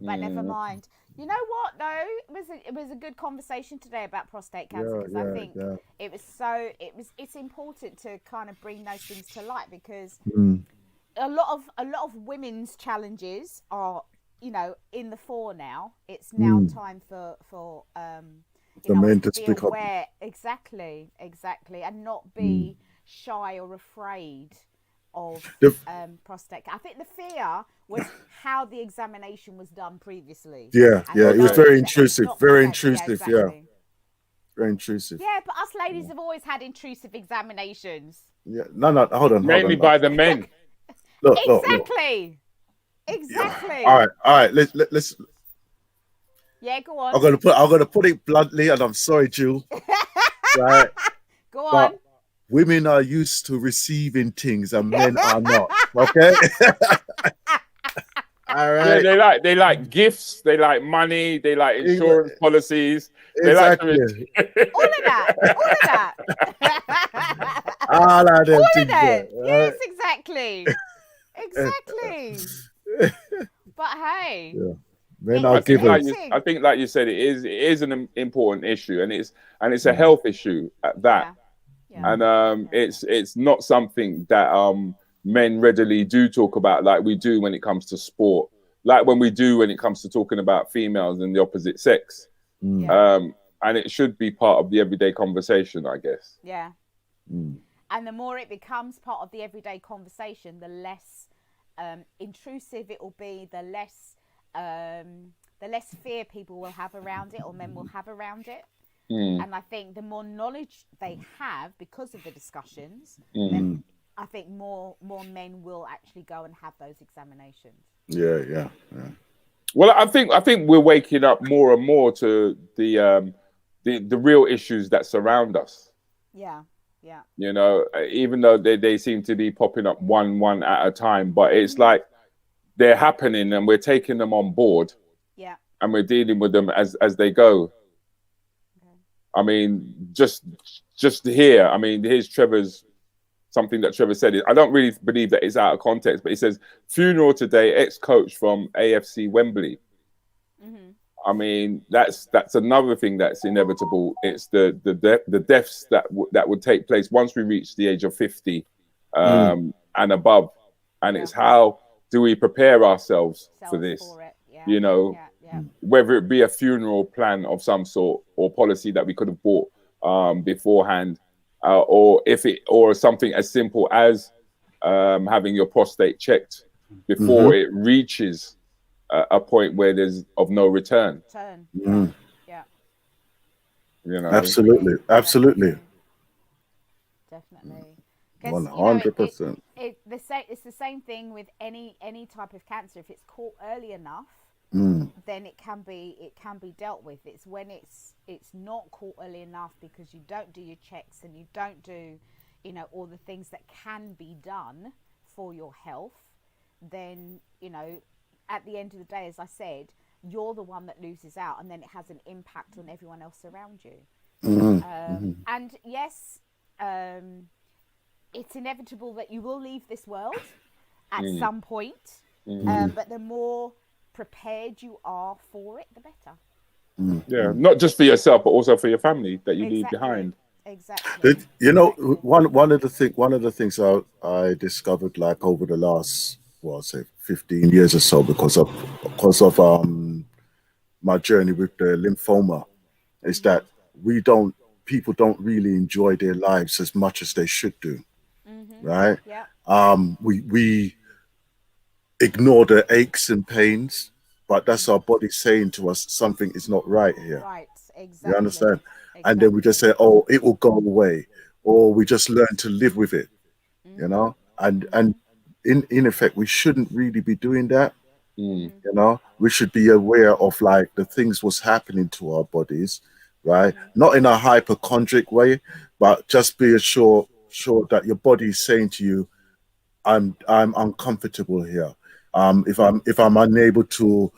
But never mind. You know what though? It was a good conversation today about prostate cancer, because I think it's important to kind of bring those things to light, because a lot of women's challenges are, you know, in the fore now. It's now time for the men to be speak aware. up. Exactly, and not be shy or afraid of prostate. I think the fear was how the examination was done previously. It was very intrusive. Very intrusive. intrusive. Very intrusive. Yeah, but us ladies have always had intrusive examinations. Yeah, no, hold on. Mainly by the men. Look. Exactly. All right. Let's. Yeah, go on. I'm gonna put it bluntly, and I'm sorry, Jill. Right. Go on. Women are used to receiving things, and men are not. Okay. All right. Yeah, they like gifts. They like money. They like insurance policies. They exactly. All of that. All of them. All of that. Yes, exactly. But hey. Yeah. I think, like you said, it is an important issue, and it's a health issue at that. Yeah. And it's not something that men readily do talk about like we do when it comes to sport, like when we do when it comes to talking about females and the opposite sex. And it should be part of the everyday conversation, I guess. Yeah. And the more it becomes part of the everyday conversation, the less intrusive it will be, the less fear people will have around it, or men will have around it. And I think the more knowledge they have because of the discussions, then I think more men will actually go and have those examinations. Yeah. Well, I think we're waking up more and more to the real issues that surround us. Yeah. You know, even though they seem to be popping up one at a time, but it's like they're happening and we're taking them on board. Yeah. And we're dealing with them as they go. Okay. I mean, just here. I mean, here's something that Trevor said. I don't really believe that it's out of context, but he says, funeral today, ex-coach from AFC Wembley. Mm-hmm. I mean, that's another thing that's inevitable. It's the deaths that would take place once we reach the age of 50 and above. And it's how do we prepare ourselves for this? You know, whether it be a funeral plan of some sort or policy that we could have bought beforehand, or something as simple as having your prostate checked before it reaches a point where there's of no return. Yeah. You know, absolutely. Definitely. 100%. It's the same thing with any type of cancer. If it's caught early enough, then it can be dealt with. It's when it's not caught early enough because you don't do your checks and you don't do, you know, all the things that can be done for your health. Then, you know, at the end of the day, as I said, you're the one that loses out, and then it has an impact on everyone else around you. And yes, it's inevitable that you will leave this world at some point. But the more prepared you are for it, the better. Yeah, not just for yourself, but also for your family that you leave behind. Exactly. You know, one of the things I discovered, like over the last, say 15 years or so, because of my journey with the lymphoma, is that people don't really enjoy their lives as much as they should do. Right? Yeah. We ignore the aches and pains, but that's our body saying to us something is not right here. Right, exactly. You understand? And then we just say, oh, it will go away, or we just learn to live with it. You know, and in effect, we shouldn't really be doing that. You know, we should be aware of like the things what's happening to our bodies, right? Not in a hypochondriac way, but just be sure that your body is saying to you, I'm uncomfortable here. If I'm unable to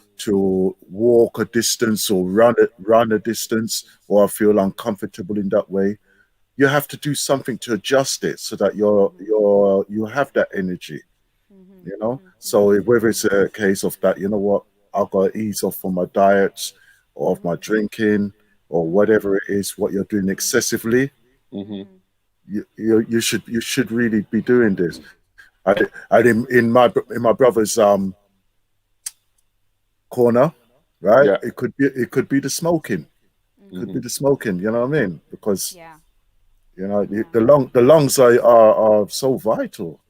walk a distance or run a distance, or I feel uncomfortable in that way, you have to do something to adjust it so that you have that energy. You know, so whether it's a case of that, you know what, I've got to ease off from my diet or of my drinking or whatever it is, what you're doing excessively, you should really be doing this. In my brother's corner, right? Yeah. It could be the smoking. It could be the smoking. You know what I mean? Because you know the lungs are so vital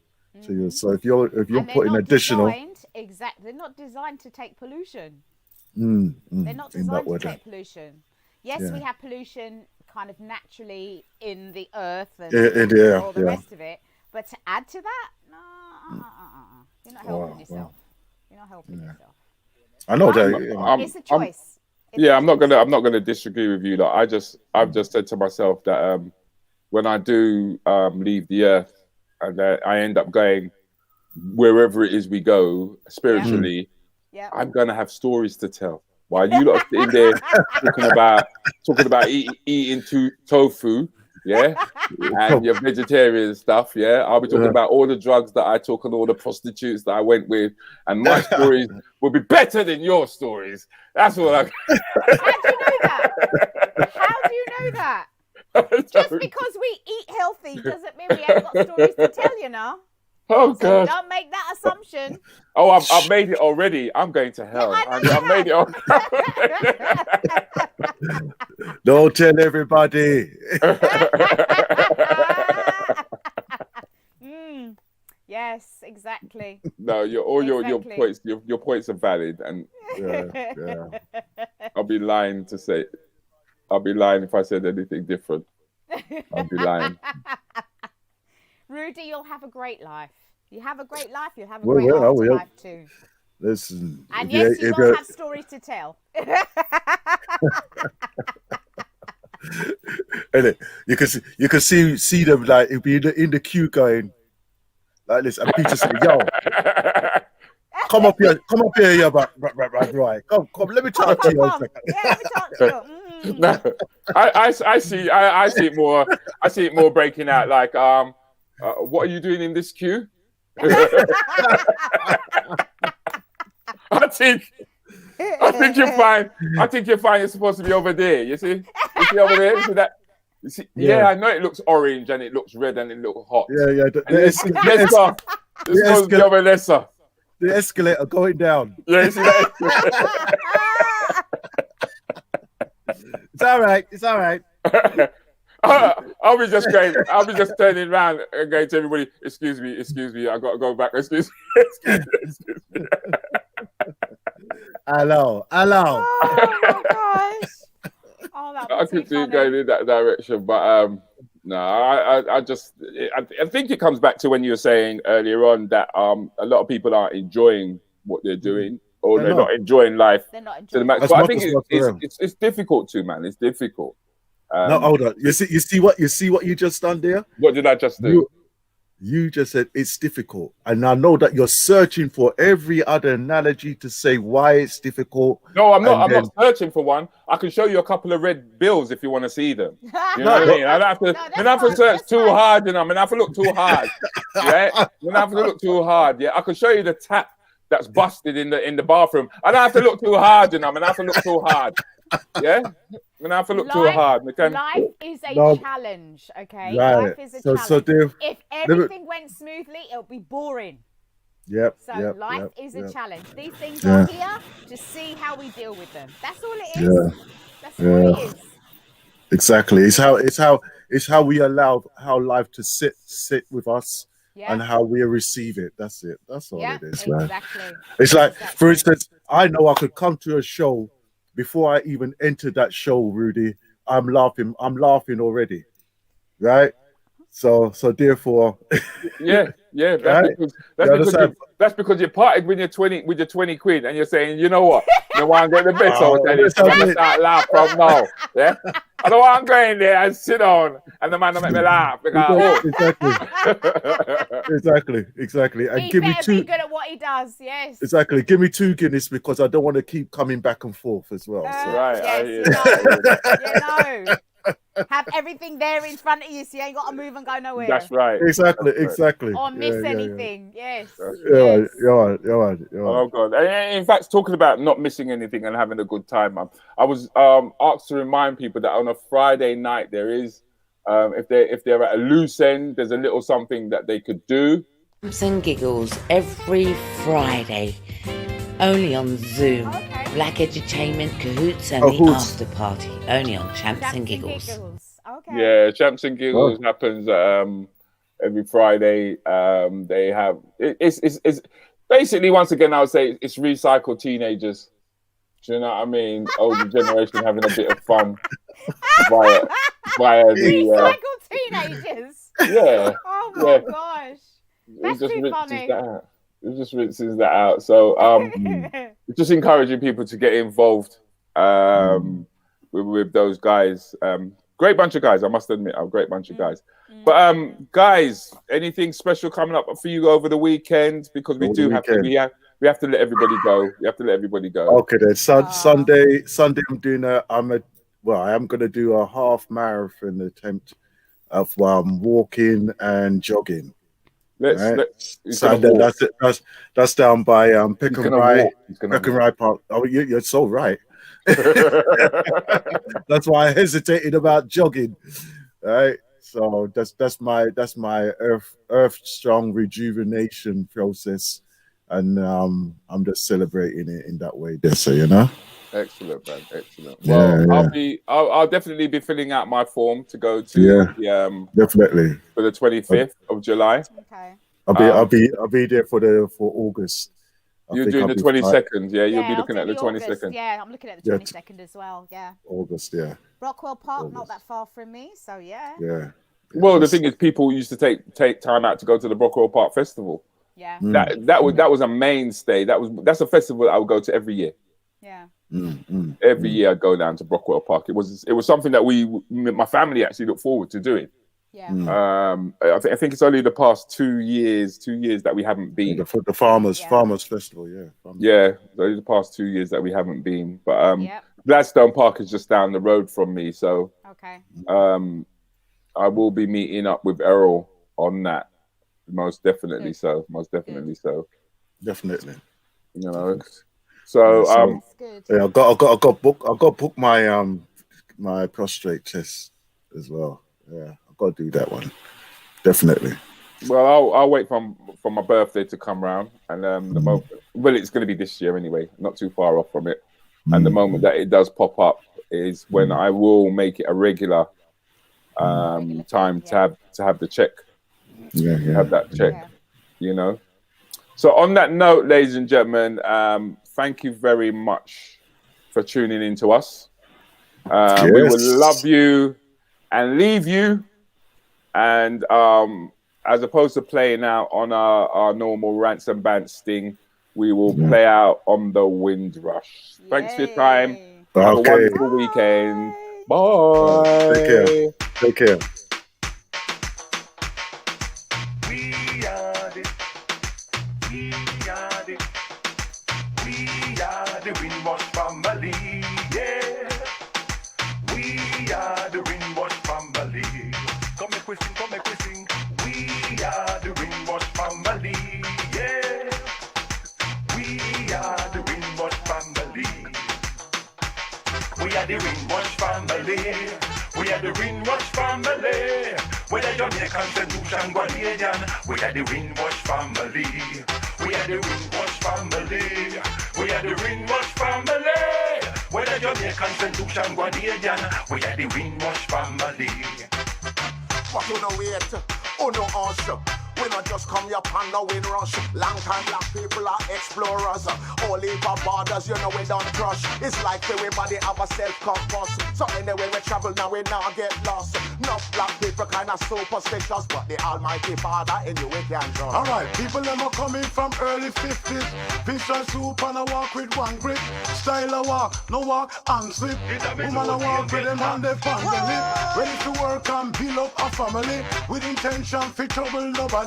to you. So if you're putting additional, they're not designed to take pollution. They're not designed to take pollution. Yes, we have pollution kind of naturally in the earth and all the rest of it, but to add to that, no, you're not helping yourself. You're not helping yourself. I know that. It's a choice. I'm not gonna disagree with you. Like I've just said to myself that when I do leave the earth and I end up going wherever it is we go spiritually, I'm gonna have stories to tell. While you lot are sitting there talking about eating tofu, and your vegetarian stuff, I'll be talking about all the drugs that I took and all the prostitutes that I went with, and my stories will be better than your stories. That's what I'm. How do you know that? Just because we eat healthy doesn't mean we haven't got stories to tell, you know. Oh, so God! Don't make that assumption. Oh, I've made it already. I'm going to hell. I've made it. Don't tell everybody. Yes, exactly. No, your points are valid, and I'll be lying if I said anything different. I'll be lying. Rudi, you'll have a great life. You have a great life. You'll have a great life too. Listen, and yes, you will have stories to tell. And you can see them like it'll be in the queue going like this, and Peter said, "Yo, come up here, yeah, right. Come, let me talk to you." Yeah, let me talk to you. No, I see it more. I see it more breaking out like, what are you doing in this queue? I think you're fine. I think you're fine. You're supposed to be over there. You see over there. You see that? You see? Yeah, I know it looks orange and it looks red and it looks hot. Yeah. This goes to over Lescha. The escalator going down. Yeah, you see that? It's all right. I'll be just turning around and going to everybody, excuse me, I got to go back, excuse me. Hello. Oh my gosh. Oh, that I could see going in that direction, but no, I think it comes back to when you were saying earlier on that a lot of people aren't enjoying what they're doing, or they're not enjoying life to the max. But I think it's difficult too, man. It's difficult. No, hold on. You see what you just done there? What did I just do? You just said it's difficult, and I know that you're searching for every other analogy to say why it's difficult. No, I'm not. I'm not searching for one. I can show you a couple of red bills if you want to see them. You know what I mean? I don't have to search too hard. You know, I mean, I have to look too hard. Yeah, I don't have to look too hard. Yeah, I can show you the tap that's busted in the bathroom. I don't have to look too hard. You know, I mean, I have to look too hard. Yeah, I mean, I have to look too hard. Life is a challenge, okay? Right. Life is a challenge. So if everything went smoothly, it would be boring. Yep. Life is a challenge. These things are here to see how we deal with them. That's all it is. Yeah. That's all it is. Exactly. It's how we allow life to sit with us. Yeah. And how we receive it. That's it. That's all it is, man. Exactly. It's like, for instance, I know I could come to a show before I even entered that show, Rudi. I'm laughing already. Right? So therefore that's because you parted with your 20 quid and you're saying, you know what? I want to get the best hotel. I'm gonna start laugh from now. Yeah? I don't want to go in there and sit down and the man don't make me laugh. Exactly. And he give me be good at what he does, yes. Exactly. Give me 2 Guinness because I don't want to keep coming back and forth as well. Right. Yes, have everything there in front of you so you ain't got to move and go nowhere. That's right. Exactly. Or miss anything. Yes. You're right. Oh God. In fact, talking about not missing anything and having a good time, I was asked to remind people that on a Friday night there is, if they're at a loose end, there's a little something that they could do. Rants and Giggles every Friday, only on Zoom. Okay. Black Entertainment, Cahoots and the After Party, only on Champs and Giggles. Okay. Yeah, Champs and Giggles happens every Friday. They have it's basically, once again, I would say it's recycled teenagers. Do you know what I mean? Older generation having a bit of fun via the recycled teenagers. Yeah. Oh my gosh. That's too funny. It just rinses that out. So just encouraging people to get involved with those guys. Great bunch of guys, I must admit. A great bunch of guys. But guys, anything special coming up for you over the weekend? Because we have to let everybody go. We have to let everybody go. Okay, then Sunday I'm doing I am going to do a half marathon attempt of walking and jogging. That's down by Peckham Park. Oh, you're so right. That's why I hesitated about jogging. Right. So that's my earth strong rejuvenation process, and I'm just celebrating it in that way. So Excellent, man. Excellent. Well, I'll definitely be filling out my form to go to definitely for the 25th of July. Okay. I'll be there for August. You're doing the 22nd, you'll be looking at the 22nd. Yeah, I'm looking at the 22nd as well. Yeah. August, yeah. Rockwell Park, not that far from me, so yeah. Yeah. Well, the thing is, people used to take time out to go to the Brockwell Park Festival. Yeah. That was a mainstay. That's a festival that I would go to every year. Yeah. Every year I'd go down to Brockwell Park. It was something that my family actually looked forward to doing. Yeah. I think it's only the past 2 years that we haven't been. The farmers festival, yeah. Only the past 2 years that we haven't been. But Gladstone Park is just down the road from me, so I will be meeting up with Errol on that. Most definitely so. Definitely. You know. So I got book my my prostate test as well. Yeah, I've got to do that one. Definitely. Well, I'll wait for my birthday to come round, and it's going to be this year anyway. Not too far off from it. And the moment that it does pop up is when I will make it a regular time to have the check. Have that check. You know. So on that note, ladies and gentlemen, thank you very much for tuning in to us. We will love you and leave you. And as opposed to playing out on our normal Rants and Bants sting, we will play out on the Windrush. Thanks for your time. Have a wonderful weekend. Bye. Take care. The Windrush family, yeah. We are the Windrush family. Come make we sing. We are the Windrush family, yeah. We are the Windrush family. We are the Windrush family. We are the Windrush family. Whether Jamaican, St. Guardian, we are the Windrush family. We are the Windrush family. We are the Windrush family. Whether Jamaican, St. Guardian, we are the Windrush family. But you know wait, you know also. We not just come here pan the Windrush. Long time black people are explorers. All over borders, you know we don't crush. It's like everybody have a self-compass. So anyway we travel now we now get lost. Enough black people kinda superstitious, but the Almighty Father in you we can trust. Alright, people them are coming from early 50s. Fish and soup and a walk with one grip. Style a walk, no walk and slip. Woman a walk with them and they family. Ready to work and build up a family. With intention for trouble nobody.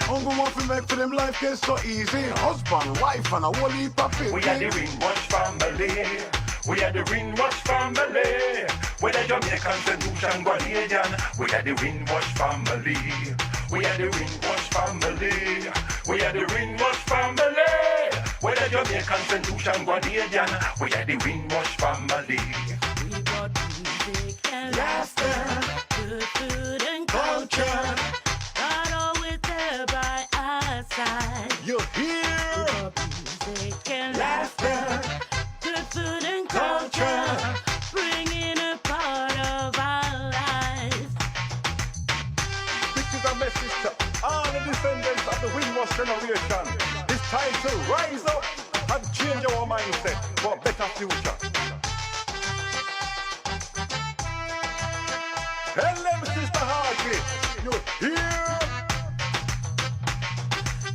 Uncle want to make for them life get so easy. Husband, wife and a whole heap of people. We are the Windrush family. We are the Windrush family. Whether Jamaican, St. Guardian, we are the Windrush family. We are the Windrush family. We are the Windrush family. Whether Jamaican, St. Guardian, we are the Windrush family. We brought music and laughter, good food and culture. God always there by our side. You hear? We brought music and laughter, good food and culture, bringing a part of our lives. This is a message to all the descendants of the Windrush generation. It's time to rise up and change our mindset for a better future. Tell them, Sister Hardy, you hear?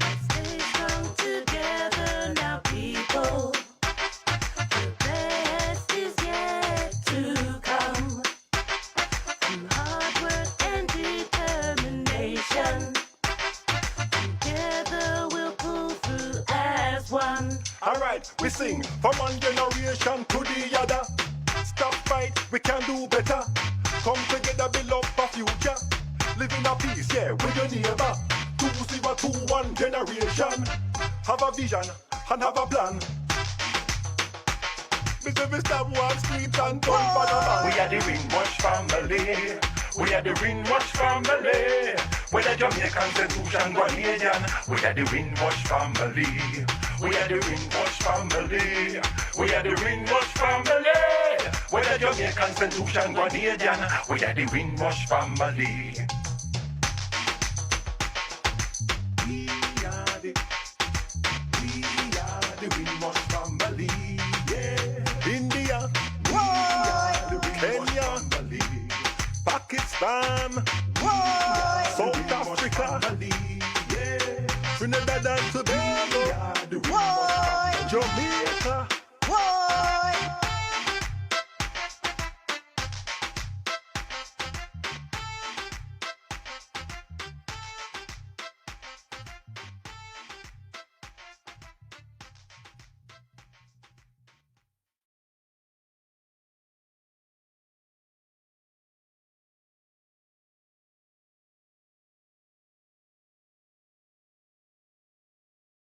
Let's stay strong together now, people. The best is yet to come. Through hard work and determination, together we'll pull through as one. Alright, we sing from one generation to the other. Stop fight, we can do better. Come together, build up a future. Live in a peace, yeah, with your neighbor. 2021 generation. Have a vision and have a plan. Mr. One Street and don't bother. We are the Windrush family. We are the Windrush family. Whether Jamaican, St. Guardian, we are the Windrush family. We are the Windrush family. We are the Windrush family. Whether Jamaican, St. Guardian, we are the Windrush family. We are the Windrush family. Yeah. India, we are the Kenya, family. Pakistan,